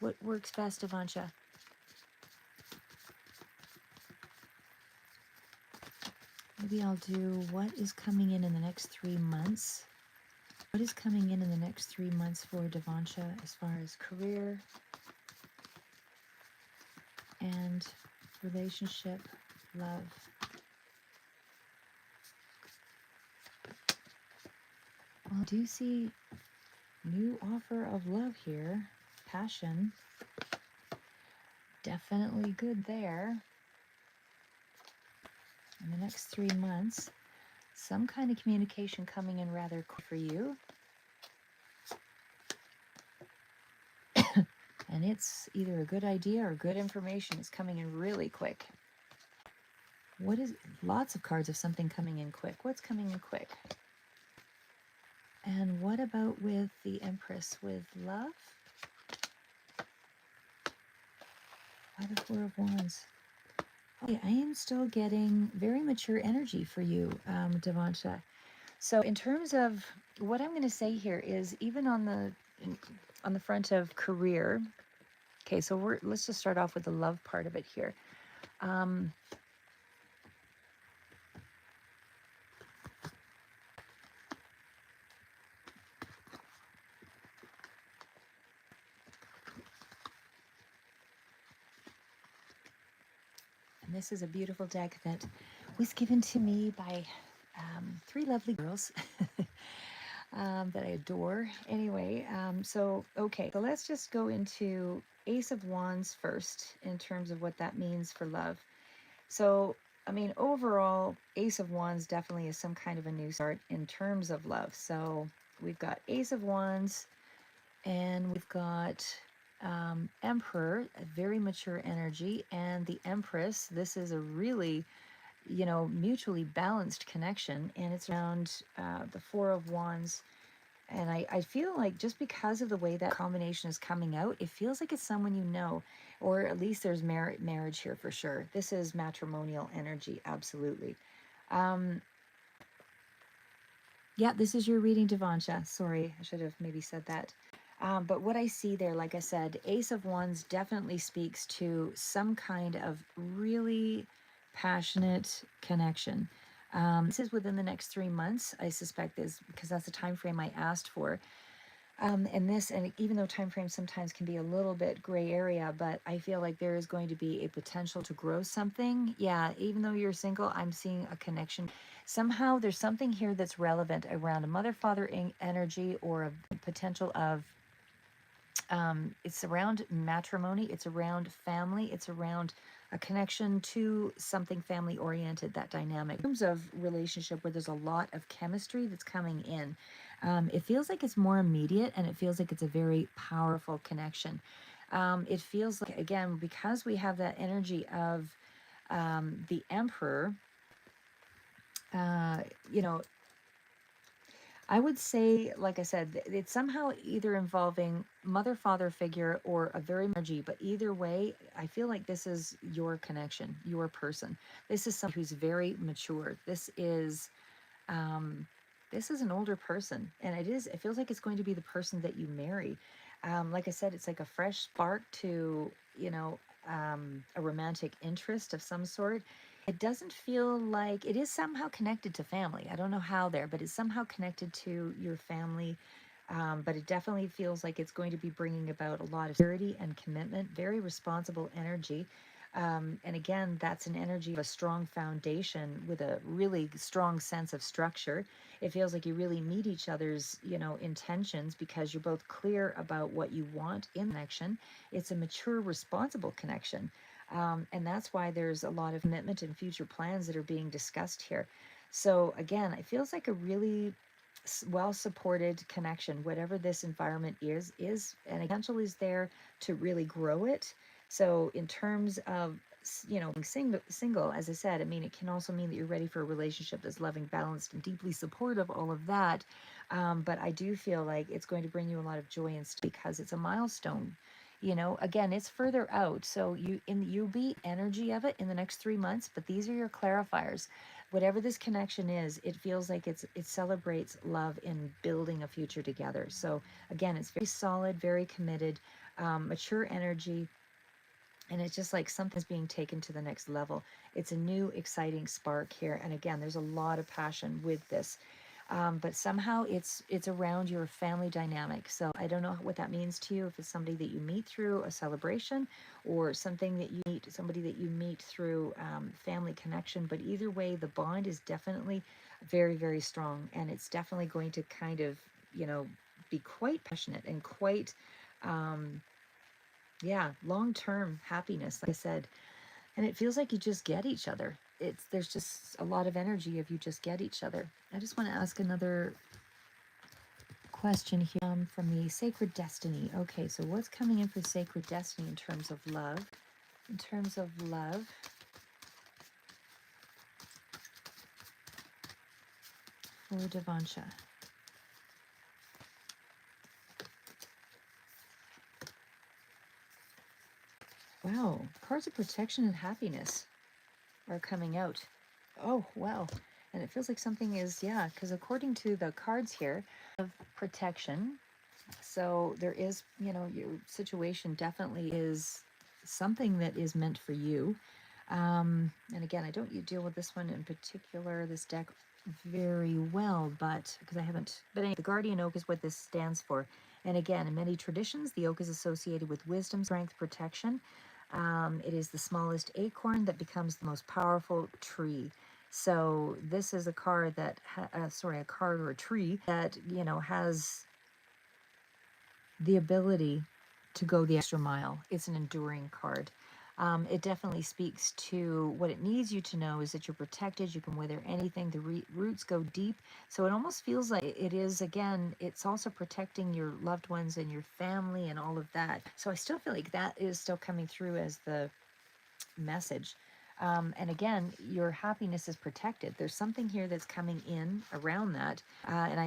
what works best, Devansha? Maybe I'll do what is coming in the next 3 months. What is coming in the next 3 months for Devansha as far as career and relationship, love? Well, I do see new offer of love here. Passion. Definitely good there. In the next 3 months, some kind of communication coming in rather quick for you. And it's either a good idea or good information is coming in really quick. What is, lots of cards of something coming in quick. What's coming in quick? And what about with the Empress, with love? Why the Four of Wands? Okay, I am still getting very mature energy for you, Devansha. So in terms of what I'm going to say here is even on the front of career. Okay, so let's just start off with the love part of it here. And this is a beautiful deck that was given to me by 3 lovely girls that I adore. Anyway, so let's just go into Ace of Wands first in terms of what that means for love. So, I mean, overall, Ace of Wands definitely is some kind of a new start in terms of love. So we've got Ace of Wands, and we've got Emperor, a very mature energy, and the Empress. This is a really, mutually balanced connection, and it's around the Four of Wands. And I feel like just because of the way that combination is coming out, it feels like it's someone you know, or at least there's marriage here for sure. This is matrimonial energy, absolutely. Yeah, this is your reading, Devansha. Sorry, I should have maybe said that. But what I see there, like I said, Ace of Wands definitely speaks to some kind of really passionate connection. This is within the next 3 months, I suspect, is because that's the time frame I asked for. And even though time frames sometimes can be a little bit gray area, but I feel like there is going to be a potential to grow something. Yeah, even though you're single, I'm seeing a connection. Somehow there's something here that's relevant around a mother-father energy or a potential of, it's around matrimony, it's around family, it's around a connection to something family oriented, that dynamic. In terms of relationship where there's a lot of chemistry that's coming in, it feels like it's more immediate, and it feels like it's a very powerful connection. It feels like, again, because we have that energy of the Emperor, uh, you know, I would say, like I said, it's somehow either involving mother father figure or a very energy, but either way, I feel like this is your connection, your person. This is someone who's very mature. Um, this is an older person, and it feels like it's going to be the person that you marry. Like I said, it's like a fresh spark to, you know, a romantic interest of some sort. It doesn't feel like it is somehow connected to family. I don't know how there, but it's somehow connected to your family. But it definitely feels like it's going to be bringing about a lot of security and commitment, very responsible energy. And again, that's an energy of a strong foundation with a really strong sense of structure. It feels like you really meet each other's, intentions, because you're both clear about what you want in connection. It's a mature, responsible connection. And that's why there's a lot of commitment and future plans that are being discussed here. So again, it feels like a really well supported connection. Whatever this environment is and potential is there to really grow it. So in terms of, being single, as I said, I mean, it can also mean that you're ready for a relationship that's loving, balanced, and deeply supportive, all of that. But I do feel like it's going to bring you a lot of joy and because it's a milestone. Again, it's further out, so you'll be energy of it in the next 3 months, but these are your clarifiers. Whatever this connection is, it feels like it celebrates love in building a future together. So again, it's very solid, very committed, mature energy, and it's just like something's being taken to the next level. It's a new exciting spark here, and again, there's a lot of passion with this. But somehow it's around your family dynamic. So I don't know what that means to you, if it's somebody that you meet through a celebration, or somebody that you meet through family connection. But either way, the bond is definitely very, very strong, and it's definitely going to kind of, be quite passionate and quite, um, yeah, long-term happiness, like I said. And it feels like you just get each other. There's just a lot of energy of you just get each other. I just want to ask another question here, from the Sacred Destiny. Okay, so what's coming in for Sacred Destiny in terms of love? In terms of love for Devansha. Wow, cards of protection and happiness are coming out. Oh, wow. And it feels like something is, yeah, because according to the cards here, of protection. So there is, your situation definitely is something that is meant for you. And again, I don't you deal with this one in particular, this deck, very well, but because I haven't, but anyway, the guardian oak is what this stands for. And again, in many traditions, the oak is associated with wisdom, strength, protection. It is the smallest acorn that becomes the most powerful tree. So this is a card that, a card or a tree that, has the ability to go the extra mile. It's an enduring card. It definitely speaks to what it needs you to know is that you're protected. You can weather anything. The roots go deep. So it almost feels like it is, again, it's also protecting your loved ones and your family and all of that. So I still feel like that is still coming through as the message. And again, your happiness is protected. There's something here that's coming in around that. And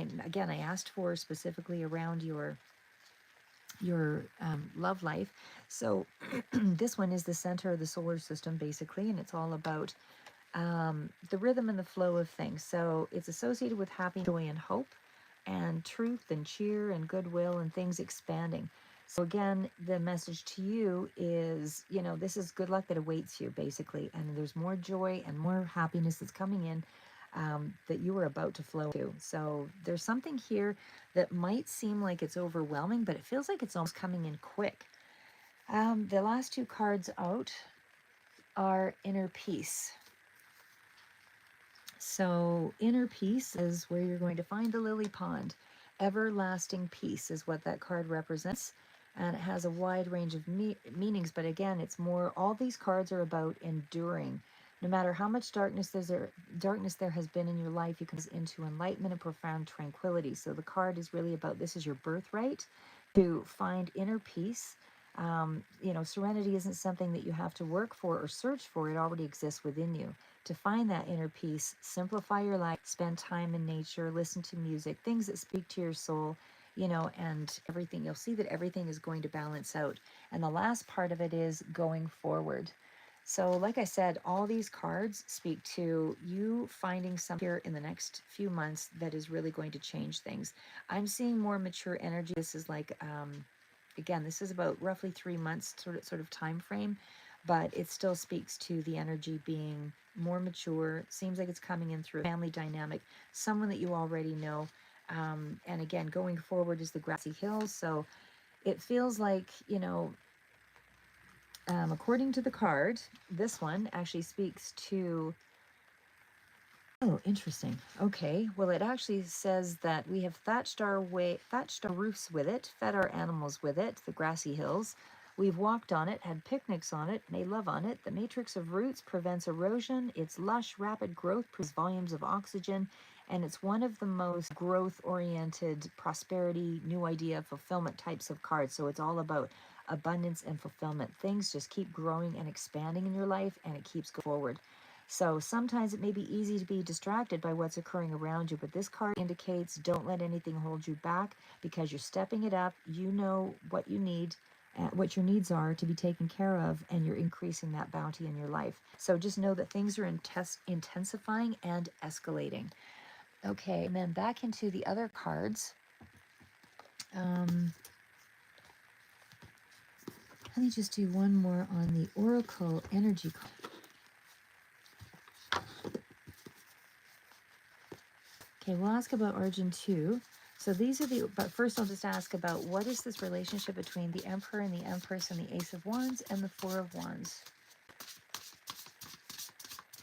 I asked for specifically around your love life. So this one is the center of the solar system, basically, and it's all about the rhythm and the flow of things. So it's associated with happy, joy, and hope, and truth, and cheer, and goodwill, and things expanding. So again, the message to you is, this is good luck that awaits you, basically, and there's more joy and more happiness that's coming in, that you are about to flow to. So there's something here that might seem like it's overwhelming, but it feels like it's almost coming in quick. The last two cards out are inner peace. So inner peace is where you're going to find the lily pond. Everlasting peace is what that card represents. and it has a wide range of meanings. But again, it's more, all these cards are about enduring. No matter how much darkness there has been in your life, you can into enlightenment and profound tranquility. So the card is really about, this is your birthright to find inner peace. Serenity isn't something that you have to work for or search for. It already exists within you. To find that inner peace, simplify your life, spend time in nature, listen to music, things that speak to your soul, and everything. You'll see that everything is going to balance out. And the last part of it is going forward. So, like I said, all these cards speak to you finding something here in the next few months that is really going to change things. I'm seeing more mature energy. This is like, again, this is about roughly 3 months sort of time frame, but it still speaks to the energy being more mature. Seems like it's coming in through a family dynamic, someone that you already know. And again, going forward is the grassy hills. So it feels like, according to the card, this one actually speaks to. Oh, interesting. Okay. Well, it actually says that we have thatched our roofs with it, fed our animals with it, the grassy hills. We've walked on it, had picnics on it, made love on it. The matrix of roots prevents erosion. Its lush, rapid growth produces volumes of oxygen, and it's one of the most growth-oriented, prosperity, new idea, fulfillment types of cards. So it's all about abundance and fulfillment. Things just keep growing and expanding in your life, and it keeps going forward. So sometimes it may be easy to be distracted by what's occurring around you, but this card indicates don't let anything hold you back because you're stepping it up. You know what you need, what your needs are to be taken care of, and you're increasing that bounty in your life. So just know that things are intensifying and escalating. Okay, and then back into the other cards. Let me just do one more on the Oracle Energy card. Okay, we'll ask about Origin 2. So these are but first I'll just ask about what is this relationship between the Emperor and the Empress and the Ace of Wands and the Four of Wands.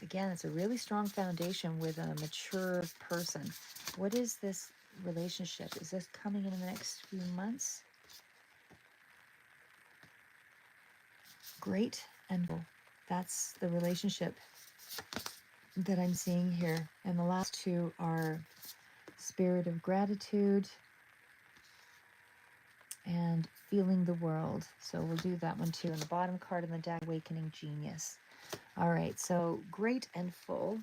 Again, it's a really strong foundation with a mature person. What is this relationship? Is this coming in the next few months? Great and full. That's the relationship that I'm seeing here. And the last two are Spirit of Gratitude and Feeling the World. So we'll do that one too. And the bottom card in the deck, Awakening Genius. All right, so great and full.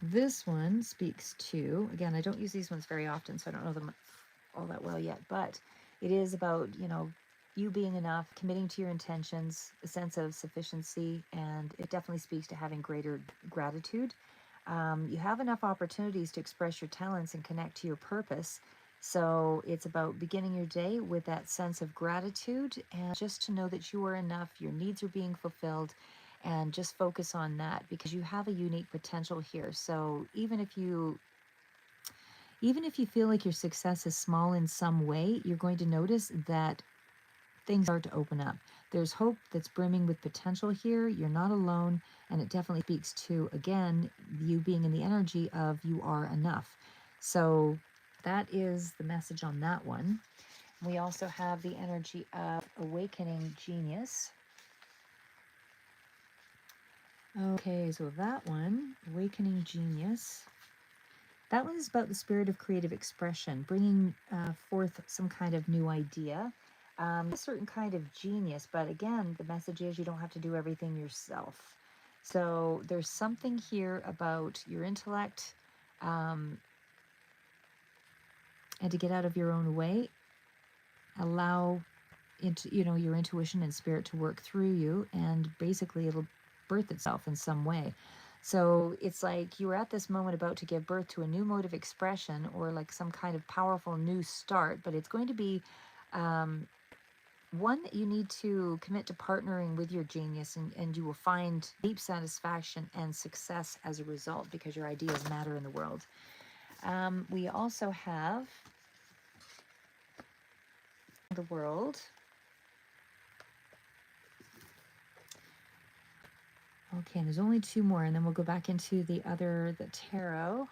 This one speaks to, again, I don't use these ones very often, so I don't know them all that well yet, but it is about, you being enough, committing to your intentions, a sense of sufficiency, and it definitely speaks to having greater gratitude. You have enough opportunities to express your talents and connect to your purpose. So it's about beginning your day with that sense of gratitude and just to know that you are enough, your needs are being fulfilled, and just focus on that because you have a unique potential here. So even if you feel like your success is small in some way, you're going to notice that things start to open up. There's hope that's brimming with potential here. You're not alone. And it definitely speaks to, again, you being in the energy of you are enough. So that is the message on that one. We also have the energy of Awakening Genius. Okay, so that one, Awakening Genius. That one is about the spirit of creative expression, bringing forth some kind of new idea, a certain kind of genius. But again, the message is you don't have to do everything yourself. So there's something here about your intellect and to get out of your own way, allow your intuition and spirit to work through you, and basically it'll birth itself in some way. So it's like you're at this moment about to give birth to a new mode of expression or like some kind of powerful new start, but it's going to be one that you need to commit to partnering with your genius, and you will find deep satisfaction and success as a result because your ideas matter in the world. We also have the world. Okay, and there's only two more, and then we'll go back into the tarot.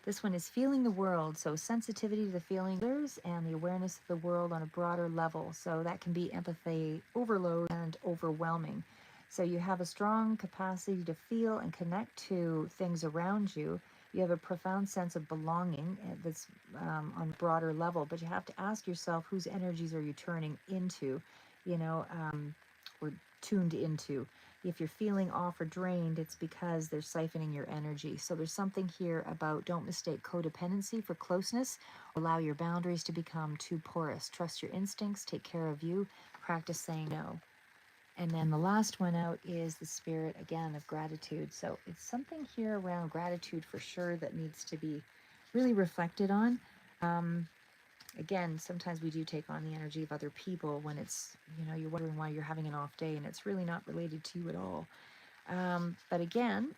This one is feeling the world. So sensitivity to the feeling of others and the awareness of the world on a broader level. So that can be empathy overload and overwhelming. So you have a strong capacity to feel and connect to things around you. You have a profound sense of belonging that's on a broader level, but you have to ask yourself, whose energies are you turning into, you know, or tuned into. If you're feeling off or drained, it's because they're siphoning your energy. So there's something here about don't mistake codependency for closeness. Allow your boundaries to become too porous. Trust your instincts, take care of you, practice saying no. And then the last one out is the spirit, again, of gratitude. So it's something here around gratitude for sure that needs to be really reflected on. Again, sometimes we do take on the energy of other people when it's, you're wondering why you're having an off day and it's really not related to you at all. But again,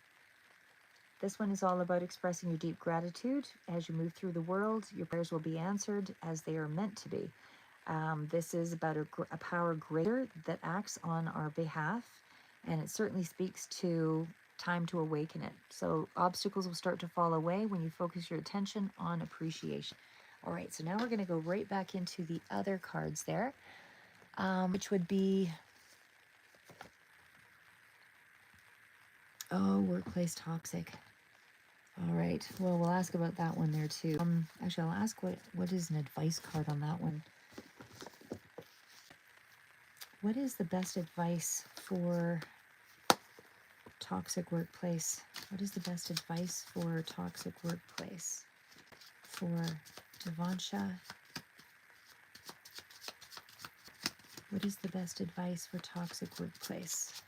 this one is all about expressing your deep gratitude. As you move through the world, your prayers will be answered as they are meant to be. This is about a power greater that acts on our behalf, and it certainly speaks to time to awaken it. So obstacles will start to fall away when you focus your attention on appreciation. All right, so now we're going to go right back into the other cards there, which would be, workplace toxic. All right, well, we'll ask about that one there too. Actually, I'll ask what is an advice card on that one. What is the best advice for toxic workplace? What is the best advice for toxic workplace? For Devansha, what is the best advice for toxic workplace?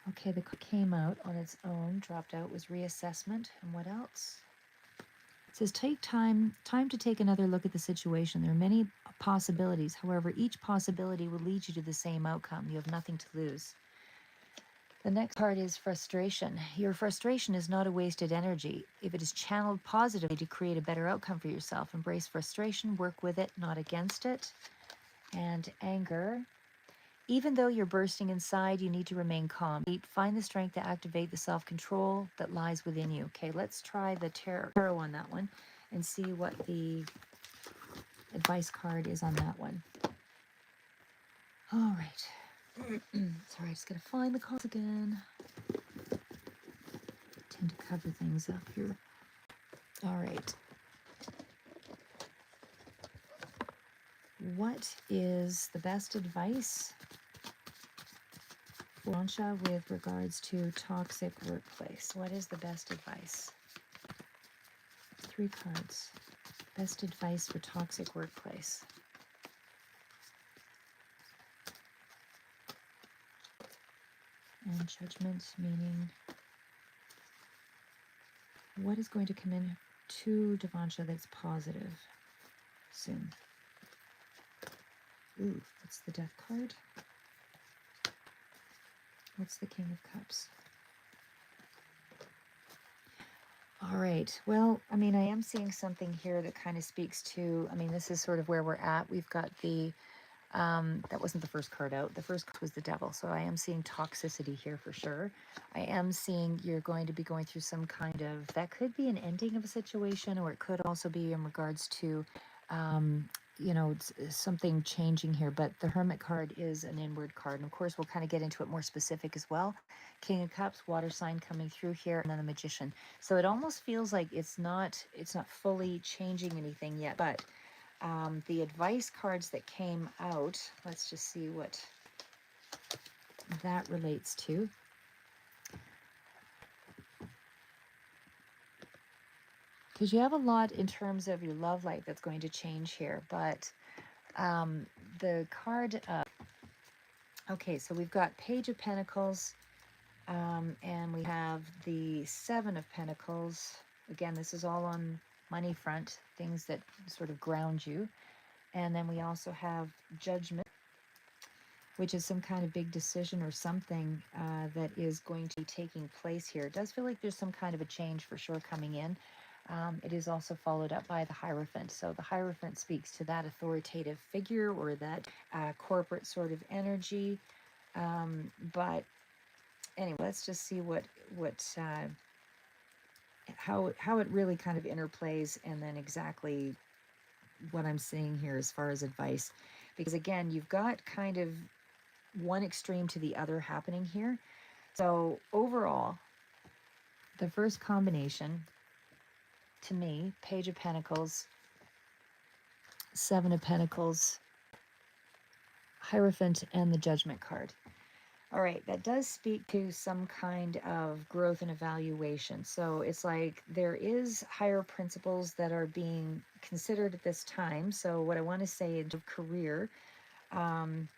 Okay, the card came out on its own, dropped out, was reassessment. And what else? It says take time to take another look at the situation. There are many possibilities. However, each possibility will lead you to the same outcome. You have nothing to lose. The next part is frustration. Your frustration is not a wasted energy. If it is channeled positively to create a better outcome for yourself, embrace frustration, work with it, not against it. And anger. Even though you're bursting inside, you need to remain calm. Find the strength to activate the self-control that lies within you. Okay, let's try the tarot on that one and see what the advice card is on that one. All right. Sorry, I just gotta find the cards again. Tend to cover things up here. All right. What is the best advice for Ansha with regards to toxic workplace? What is the best advice? 3 cards. Best advice for toxic workplace. And judgment, meaning what is going to come in to Devansha that's positive soon? Ooh, what's the Death card? What's the King of Cups? All right. Well, I mean, I am seeing something here that kind of speaks to, I mean, this is sort of where we're at. We've got the, that wasn't the first card out. The first card was the Devil. So I am seeing toxicity here for sure. I am seeing you're going to be going through some kind of, that could be an ending of a situation, or it could also be in regards to, something changing here. But the Hermit card is an inward card. And of course, we'll kind of get into it more specific as well. King of Cups, water sign coming through here, and then the Magician. So it almost feels like it's not fully changing anything yet. But the advice cards that came out, let's just see what that relates to. Because you have a lot in terms of your love life that's going to change here. But the card, okay, so we've got Page of Pentacles, and we have the Seven of Pentacles. Again, this is all on money front, things that sort of ground you. And then we also have Judgment, which is some kind of big decision or something that is going to be taking place here. It does feel like there's some kind of a change for sure coming in. It is also followed up by the Hierophant. So the Hierophant speaks to that authoritative figure or that corporate sort of energy. But anyway, let's just see how it really kind of interplays, and then exactly what I'm seeing here as far as advice. Because again, you've got kind of one extreme to the other happening here. So overall, the first combination to me, Page of Pentacles, Seven of Pentacles, Hierophant, and the Judgment card. All right, that does speak to some kind of growth and evaluation. So it's like there is higher principles that are being considered at this time. So what I want to say in career, um,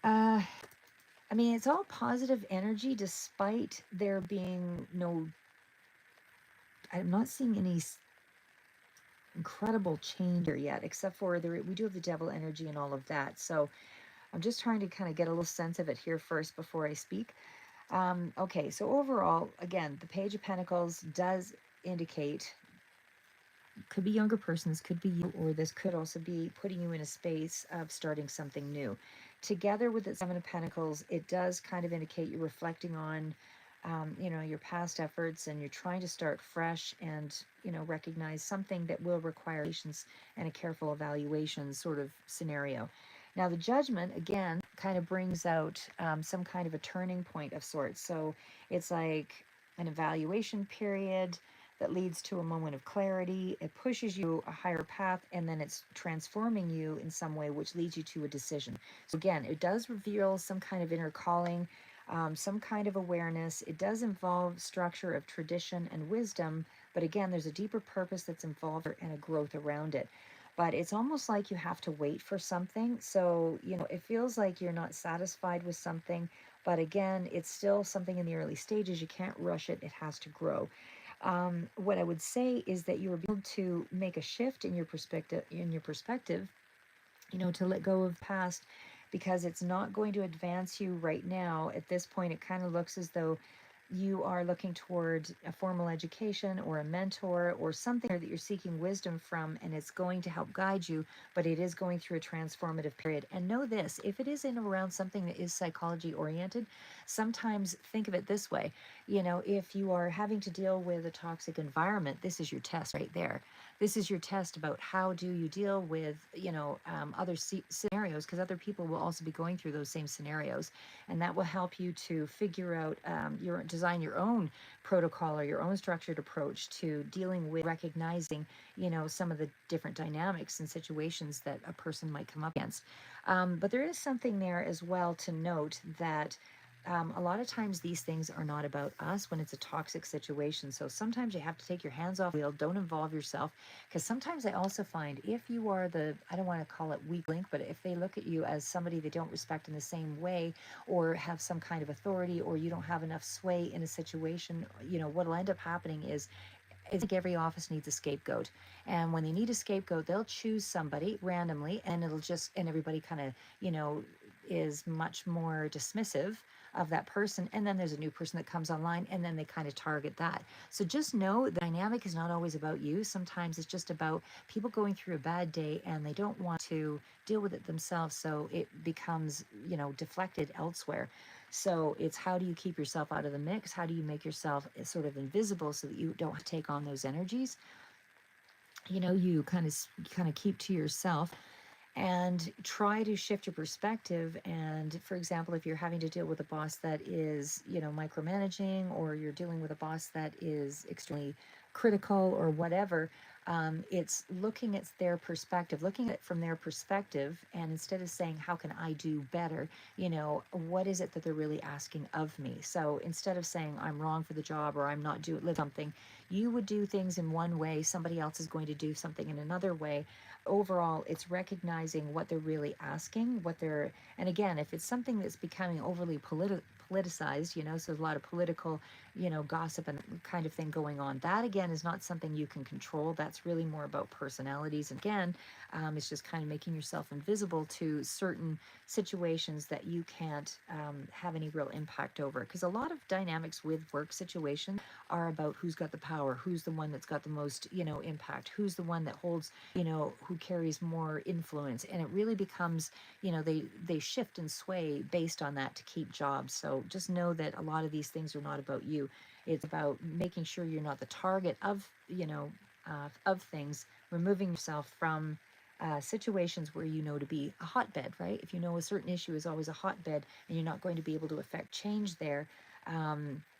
uh, I mean, it's all positive energy despite there being no, I'm not seeing any incredible change here yet, except for there, we do have the devil energy and all of that. So I'm just trying to kind of get a little sense of it here first before I speak. Okay, so overall, again, the Page of Pentacles does indicate, could be younger person, this could be you, or this could also be putting you in a space of starting something new. Together with the Seven of Pentacles, it does kind of indicate you're reflecting on, your past efforts, and you're trying to start fresh and, recognize something that will require patience and a careful evaluation sort of scenario. Now, the Judgment, again, kind of brings out some kind of a turning point of sorts. So it's like an evaluation period that leads to a moment of clarity. It pushes you a higher path, and then it's transforming you in some way, which leads you to a decision. So again, it does reveal some kind of inner calling, some kind of awareness. It does involve structure of tradition and wisdom, but again, there's a deeper purpose that's involved and a growth around it. But it's almost like you have to wait for something. So, it feels like you're not satisfied with something, but again, it's still something in the early stages. You can't rush it. It has to grow. What I would say is that you were able to make a shift in your perspective, to let go of the past, because it's not going to advance you right now. At this point, it kind of looks as though you are looking toward a formal education or a mentor or something that you're seeking wisdom from, and it's going to help guide you, but it is going through a transformative period. And know this, if it is in around something that is psychology oriented, sometimes think of it this way. If you are having to deal with a toxic environment, this is your test right there. This is your test about how do you deal with, other scenarios, because other people will also be going through those same scenarios, and that will help you to figure out design your own protocol or your own structured approach to dealing with recognizing, some of the different dynamics and situations that a person might come up against. But there is something there as well to note that a lot of times these things are not about us when it's a toxic situation. So sometimes you have to take your hands off the wheel, don't involve yourself. Because sometimes I also find if you are I don't want to call it weak link, but if they look at you as somebody they don't respect in the same way, or have some kind of authority, or you don't have enough sway in a situation, what'll end up happening is it's like every office needs a scapegoat. And when they need a scapegoat, they'll choose somebody randomly, and and everybody kind of, is much more dismissive of that person. And then there's a new person that comes online, and then they kind of target that. So just know the dynamic is not always about you. Sometimes it's just about people going through a bad day and they don't want to deal with it themselves. So it becomes, deflected elsewhere. So it's how do you keep yourself out of the mix? How do you make yourself sort of invisible so that you don't take on those energies? You kind of keep to yourself and try to shift your perspective. And for example, if you're having to deal with a boss that is, micromanaging, or you're dealing with a boss that is extremely critical or whatever, it's looking at their perspective, looking at it from their perspective. And instead of saying, how can I do better? What is it that they're really asking of me? So instead of saying I'm wrong for the job, or I'm not doing something, you would do things in one way, somebody else is going to do something in another way. Overall, it's recognizing what they're really asking, and again, if it's something that's becoming overly politicized, so there's a lot of political, gossip and kind of thing going on. That again is not something you can control. That's really more about personalities. And again, it's just kind of making yourself invisible to certain situations that you can't have any real impact over. Because a lot of dynamics with work situations are about who's got the power, who's the one that's got the most, impact, who's the one that holds, who carries more influence. And it really becomes, they shift and sway based on that to keep jobs. So just know that a lot of these things are not about you. It's about making sure you're not the target of, of things, removing yourself from situations where to be a hotbed, right? If you know a certain issue is always a hotbed and you're not going to be able to affect change there,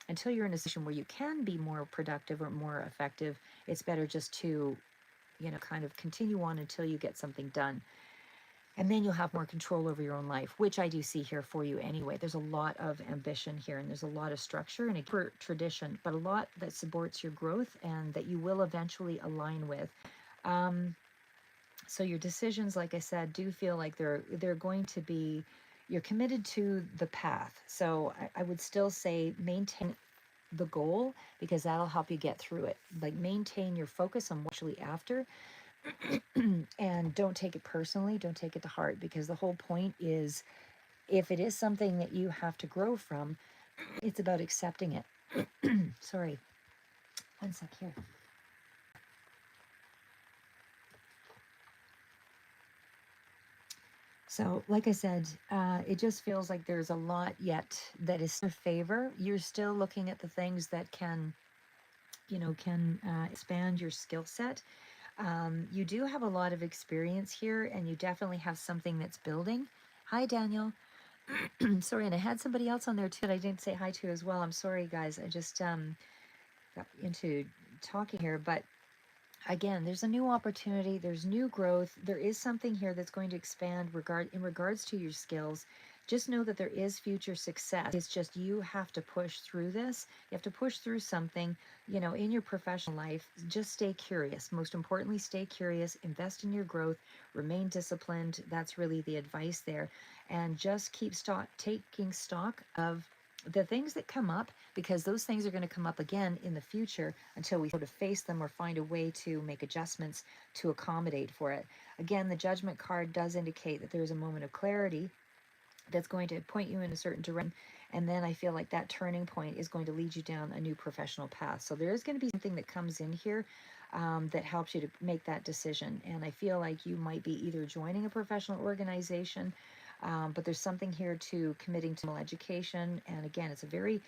until you're in a situation where you can be more productive or more effective, it's better just to, kind of continue on until you get something done. And then you'll have more control over your own life, which I do see here for you anyway. There's a lot of ambition here and there's a lot of structure and a tradition, but a lot that supports your growth and that you will eventually align with. So your decisions, like I said, do feel like they're going to be, you're committed to the path. So I would still say maintain the goal, because that'll help you get through it. Like maintain your focus on what you're actually after, and don't take it personally, don't take it to heart, because the whole point is, if it is something that you have to grow from, it's about accepting it. Sorry, one sec here. So, like I said, it just feels like there's a lot yet that is in favor. You're still looking at the things that can, expand your skill set. You do have a lot of experience here, and you definitely have something that's building. Hi, Daniel. Sorry, and I had somebody else on there too that I didn't say hi to as well. I'm sorry, guys. I just got into talking here, but again, there's a new opportunity, there's new growth, there is something here that's going to expand in regards to your skills. Just know that there is future success. It's just you have to push through this. You have to push through something, in your professional life. Just stay curious. Most importantly, stay curious, invest in your growth, remain disciplined. That's really the advice there. And just keep taking stock of the things that come up, because those things are going to come up again in the future until we sort of face them or find a way to make adjustments to accommodate for it. Again, the Judgment card does indicate that there's a moment of clarity that's going to point you in a certain direction, and then I feel like that turning point is going to lead you down a new professional path. So there is going to be something that comes in here that helps you to make that decision. And I feel like you might be either joining a professional organization, but there's something here to committing to education. And again, it's a very,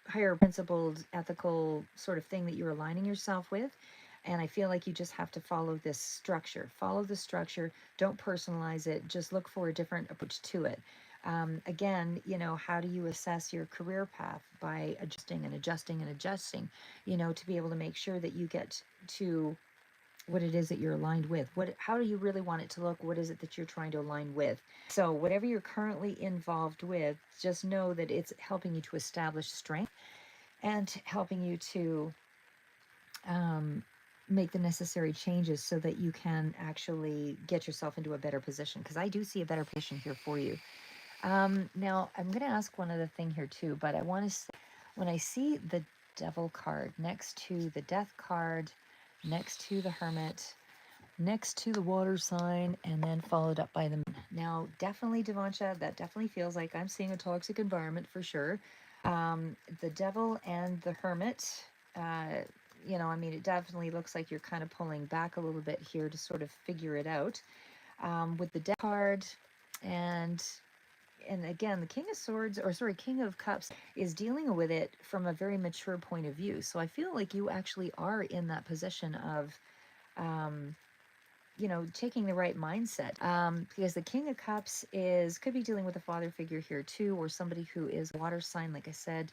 higher principled, ethical sort of thing that you're aligning yourself with. And I feel like you just have to follow this structure. Follow the structure. Don't personalize it. Just look for a different approach to it. Again, how do you assess your career path? By adjusting and adjusting and adjusting, to be able to make sure that you get to what it is that you're aligned with. How do you really want it to look? What is it that you're trying to align with? So whatever you're currently involved with, just know that it's helping you to establish strength and helping you to make the necessary changes so that you can actually get yourself into a better position. Because I do see a better position here for you. Now, I'm going to ask one other thing here too, but I want to say, when I see the Devil card next to the Death card, next to the Hermit, next to the water sign, and then followed up by the Moon. Now, definitely, Devansha, that definitely feels like I'm seeing a toxic environment for sure. The Devil and the Hermit, it definitely looks like you're kind of pulling back a little bit here to sort of figure it out. With the Death card and again, the King of Cups is dealing with it from a very mature point of view. So I feel like you actually are in that position of, taking the right mindset. Because the King of Cups could be dealing with a father figure here too, or somebody who is water sign, like I said,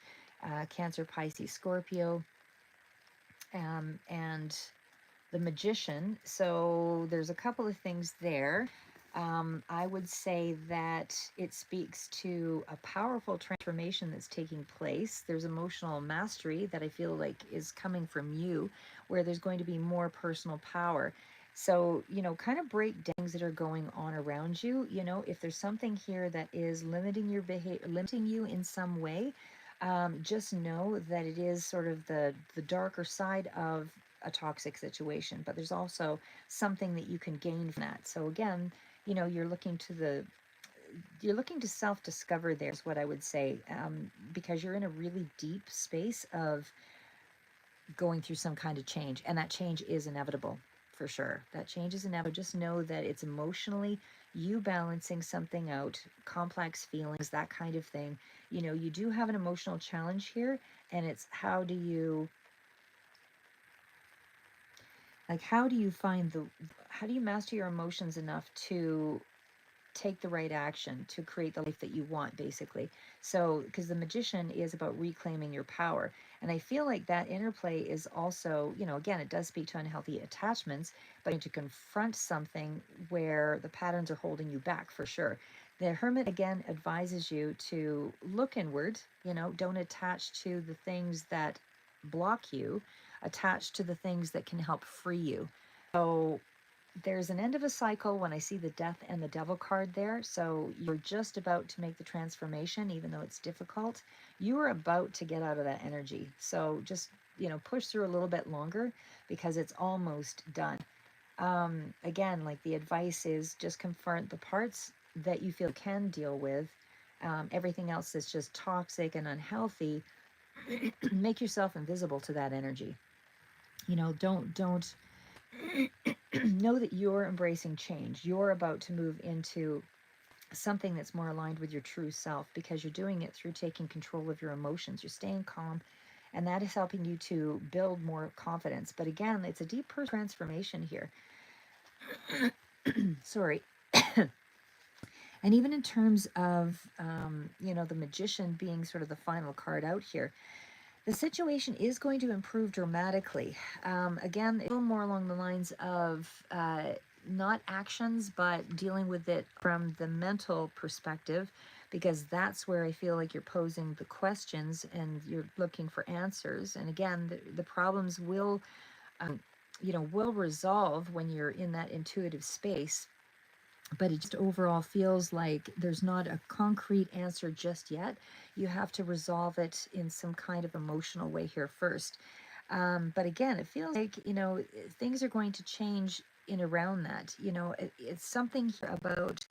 Cancer, Pisces, Scorpio, and the Magician. So there's a couple of things there. I would say that it speaks to a powerful transformation that's taking place. There's emotional mastery that I feel like is coming from you, where there's going to be more personal power. So, kind of break down things that are going on around you. If there's something here that is limiting your behavior, limiting you in some way, just know that it is sort of the darker side of a toxic situation, but there's also something that you can gain from that. So again, you're looking to self-discover. There's what I would say, because you're in a really deep space of going through some kind of change, and that change is inevitable. For sure, that change is inevitable. Just know that it's emotionally you balancing something out, complex feelings, that kind of thing. You do have an emotional challenge here, and it's how do you how do you master your emotions enough to take the right action to create the life that you want, basically. So, because the magician is about reclaiming your power. And I feel like that interplay is also, again, it does speak to unhealthy attachments, but to confront something where the patterns are holding you back, for sure. The hermit again advises you to look inward, don't attach to the things that block you, attach to the things that can help free you. So there's an end of a cycle when I see the death and the devil card there. So you're just about to make the transformation, even though it's difficult. You are about to get out of that energy. So just, push through a little bit longer because it's almost done. Again, like the advice is just confront the parts that you feel can deal with. Everything else that's just toxic and unhealthy, make yourself invisible to that energy. Don't know that you're embracing change. You're about to move into something that's more aligned with your true self because you're doing it through taking control of your emotions. You're staying calm, and that is helping you to build more confidence. But again, it's a deep personal transformation here. Sorry. And even in terms of, the magician being sort of the final card out here, the situation is going to improve dramatically. Again, a little more along the lines of not actions, but dealing with it from the mental perspective, because that's where I feel like you're posing the questions and you're looking for answers. And again, the problems will resolve when you're in that intuitive space, but it just overall feels like there's not a concrete answer just yet. You have to resolve it in some kind of emotional way here first. But again, it feels like, things are going to change in around that. It's something about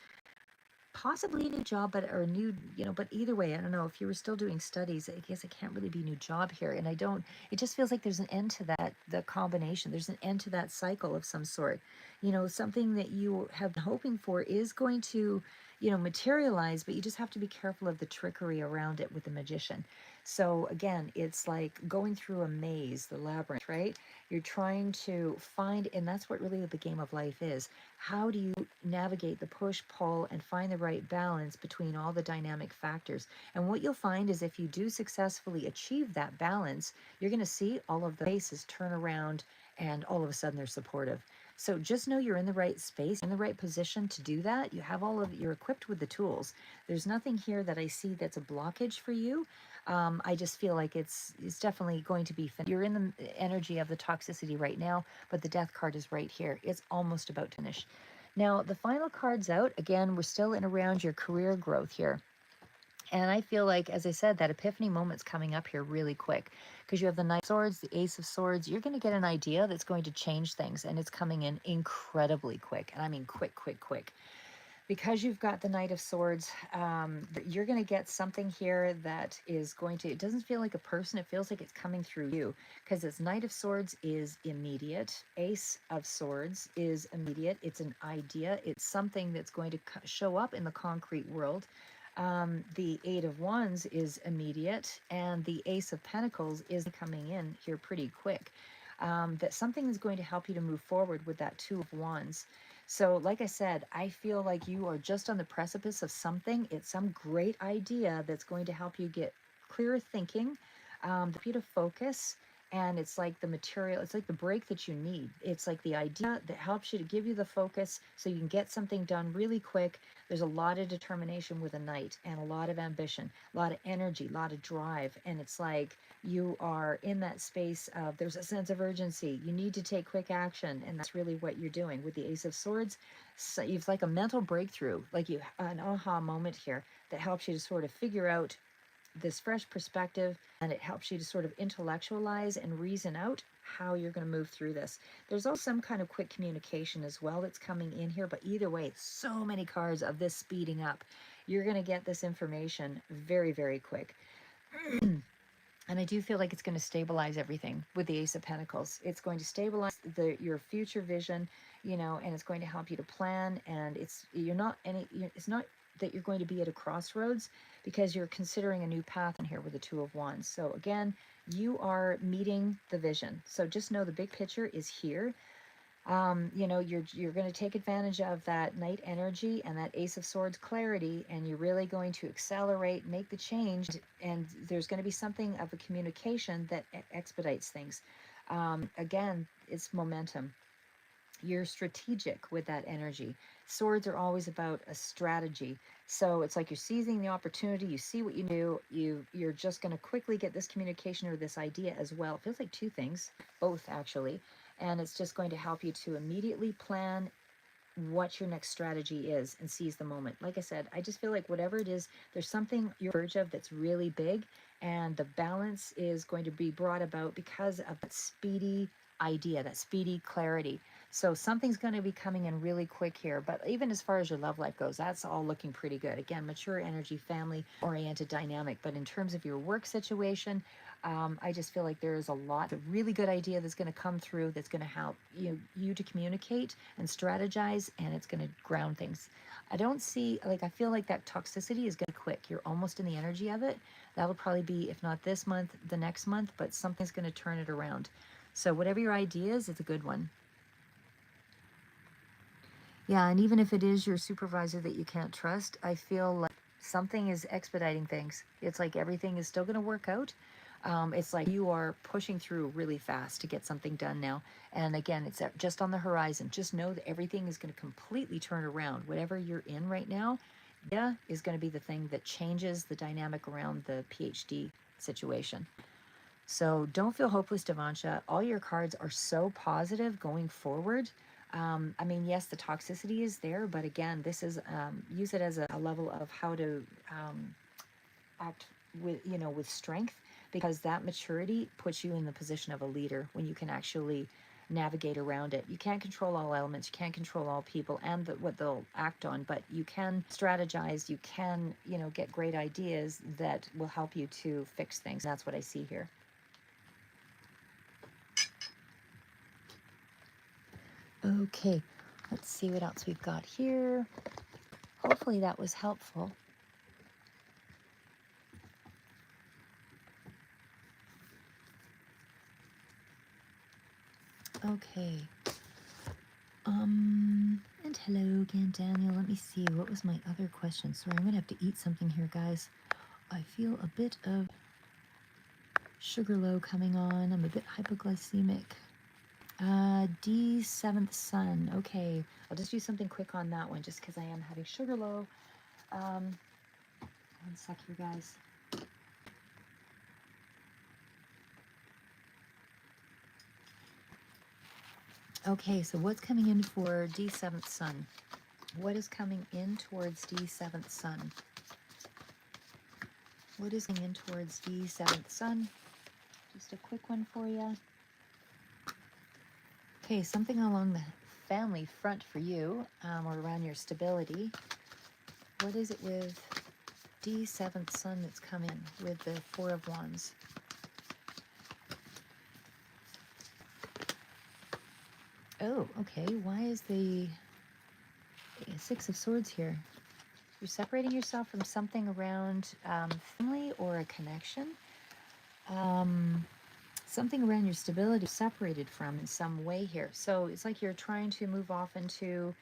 possibly a new job, but or new, but either way, I don't know. If you were still doing studies, I guess it can't really be a new job here. And I don't, it just feels like there's an end to that, the combination. There's an end to that cycle of some sort. Something that you have been hoping for is going to, materialize, but you just have to be careful of the trickery around it with the magician. So again, it's like going through a maze, the labyrinth, right? You're trying to find, and that's what really the game of life is. How do you navigate the push, pull, and find the right balance between all the dynamic factors? And what you'll find is if you do successfully achieve that balance, you're going to see all of the faces turn around and all of a sudden they're supportive. So just know you're in the right space, in the right position to do that. You're equipped with the tools. There's nothing here that I see that's a blockage for you. I just feel like it's definitely going to be. You're in the energy of the toxicity right now, but the death card is right here. It's almost about to finish. Now, the final card's out. Again, we're still in around your career growth here. And I feel like, as I said, that epiphany moment's coming up here really quick because you have the Knight of Swords, the Ace of Swords. You're going to get an idea that's going to change things, and it's coming in incredibly quick. And I mean quick, quick, quick. Because you've got the Knight of Swords, you're going to get something here that is going to, it doesn't feel like a person, it feels like it's coming through you, because it's Knight of Swords is immediate, Ace of Swords is immediate, it's an idea, it's something that's going to show up in the concrete world. The Eight of Wands is immediate, and the Ace of Pentacles is coming in here pretty quick. That something is going to help you to move forward with that Two of Wands. So, like I said, I feel like you are just on the precipice of something. It's some great idea that's going to help you get clearer thinking, help you to focus, And it's like the material, it's like the break that you need. It's like the idea that helps you to give you the focus so you can get something done really quick. There's a lot of determination with a knight and a lot of ambition, a lot of energy, a lot of drive. And it's like you are in that space of there's a sense of urgency. You need to take quick action. And that's really what you're doing with the Ace of Swords. So you've like a mental breakthrough, like you an aha moment here that helps you to sort of figure out this fresh perspective, and it helps you to sort of intellectualize and reason out how you're going to move through this. There's also some kind of quick communication as well that's coming in here, but either way, so many cards of this speeding up. You're going to get this information very, very quick. And I do feel like it's going to stabilize everything with the Ace of Pentacles. It's going to stabilize your future vision, and it's going to help you to plan. And it's not that you're going to be at a crossroads, because you're considering a new path in here with the Two of Wands. So again, you are meeting the vision. So just know the big picture is here. You're going to take advantage of that Knight energy and that Ace of Swords clarity, and you're really going to accelerate, make the change, and there's going to be something of a communication that expedites things. Again, it's momentum. You're strategic with that energy. Swords are always about a strategy. So it's like you're seizing the opportunity. You see what you do. You're just going to quickly get this communication or this idea as well. It feels like two things, both actually. And it's just going to help you to immediately plan what your next strategy is and seize the moment. Like I said, I just feel like whatever it is, there's something you're on the verge of that's really big, and the balance is going to be brought about because of that speedy idea, that speedy clarity. So something's going to be coming in really quick here. But even as far as your love life goes, that's all looking pretty good. Again, mature energy, family oriented dynamic. But in terms of your work situation, I just feel like there is a lot of really good idea that's going to come through, that's going to help you to communicate and strategize, and it's going to ground things. I don't see, like, I feel like that toxicity is going to be quick. You're almost in the energy of it. That'll probably be, if not this month, the next month, but something's going to turn it around. So whatever your idea is, it's a good one. Yeah, and even if it is your supervisor that you can't trust, I feel like something is expediting things. It's like everything is still going to work out. It's like you are pushing through really fast to get something done now. And again, it's just on the horizon. Just know that everything is going to completely turn around. Whatever you're in right now, yeah, is going to be the thing that changes the dynamic around the PhD situation. So don't feel hopeless, Devansha. All your cards are so positive going forward. I mean, yes, the toxicity is there, but again, this is use it as a level of how to act with strength, because that maturity puts you in the position of a leader when you can actually navigate around it. You can't control all elements, you can't control all people and what they'll act on, but you can strategize, you can, get great ideas that will help you to fix things. That's what I see here. Okay, let's see what else we've got here. Hopefully that was helpful. Okay. And hello again, Daniel. Let me see. What was my other question? Sorry, I'm going to have to eat something here, guys. I feel a bit of sugar low coming on. I'm a bit hypoglycemic. D seventh sun. Okay, I'll just do something quick on that one just because I am having sugar low. One sec here, guys. Okay, so what's coming in for D seventh sun? What is coming in towards D seventh sun? What is coming in towards D seventh sun? Just a quick one for you. Okay, something along the family front for you, or around your stability. What is it with D seventh sun that's come in with the Four of Wands? Oh, okay. Why is the Six of Swords here? You're separating yourself from something around family or a connection. Something around your stability separated from in some way here. So it's like you're trying to move off into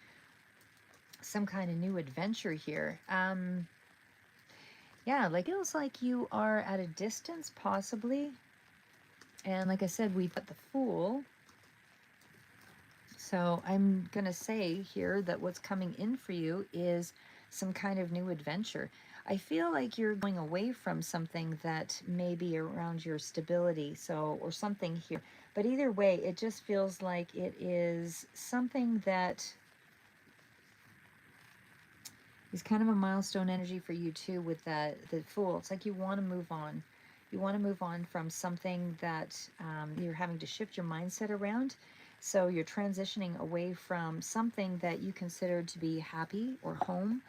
some kind of new adventure here. Yeah, like it feels like you are at a distance, possibly. And like I said, we've got the Fool. So I'm going to say here that what's coming in for you is some kind of new adventure. I feel like you're going away from something that may be around your stability, so, or something here. But either way, it just feels like it is something that is kind of a milestone energy for you too with the Fool. It's like you want to move on. You want to move on from something that you're having to shift your mindset around. So you're transitioning away from something that you considered to be happy or home,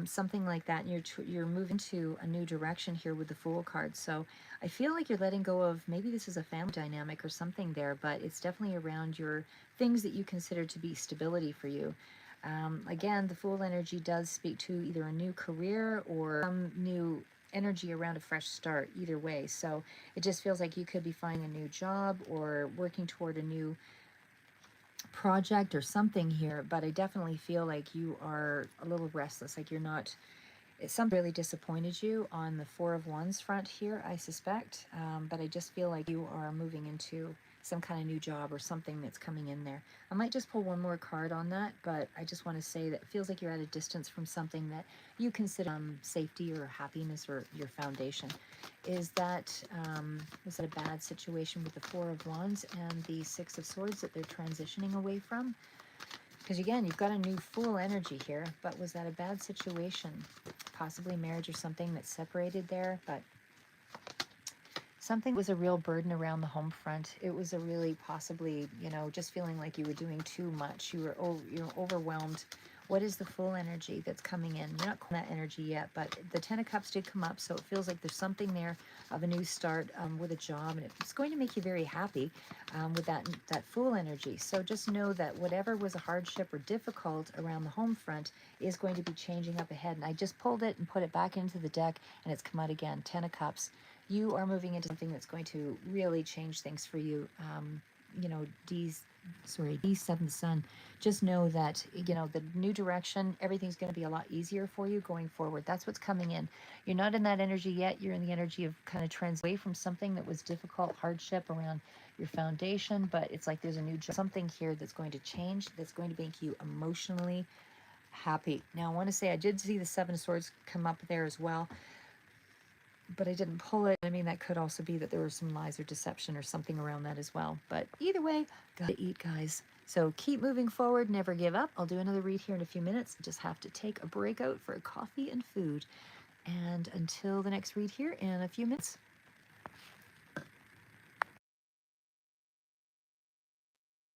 something like that. And you're moving to a new direction here with the Fool card. So I feel like you're letting go of, maybe this is a family dynamic or something there, but it's definitely around your things that you consider to be stability for you. Again, the Fool energy does speak to either a new career or some new energy around a fresh start, either way. So it just feels like you could be finding a new job or working toward a new project or something here, but I definitely feel like you are a little restless, like you're not, something really disappointed you on the Four of Wands front here, I suspect. But I just feel like you are moving into some kind of new job or something that's coming in there. I might just pull one more card on that, but I just want to say that it feels like you're at a distance from something that you consider safety or happiness or your foundation. Is that was that a bad situation with the Four of Wands and the Six of Swords that they're transitioning away from? Because again, you've got a new Fool energy here, but was that a bad situation? Possibly marriage or something that separated there, but something was a real burden around the home front. It was a really possibly, just feeling like you were doing too much. You're overwhelmed. What is the Fool energy that's coming in? You're not calling that energy yet, but the Ten of Cups did come up, so it feels like there's something there of a new start with a job, and it's going to make you very happy with that Fool energy. So just know that whatever was a hardship or difficult around the home front is going to be changing up ahead. And I just pulled it and put it back into the deck, and it's come out again. Ten of Cups. You are moving into something that's going to really change things for you. D7 Sun. Just know that, the new direction, everything's going to be a lot easier for you going forward. That's what's coming in. You're not in that energy yet. You're in the energy of kind of away from something that was difficult, hardship around your foundation, but it's like there's a new something here that's going to change, that's going to make you emotionally happy. Now, I want to say I did see the Seven of Swords come up there as well, but I didn't pull it. I mean, that could also be that there was some lies or deception or something around that as well. But either way, gotta eat, guys. So keep moving forward, never give up. I'll do another read here in a few minutes. Just have to take a break out for coffee and food. And until the next read here in a few minutes,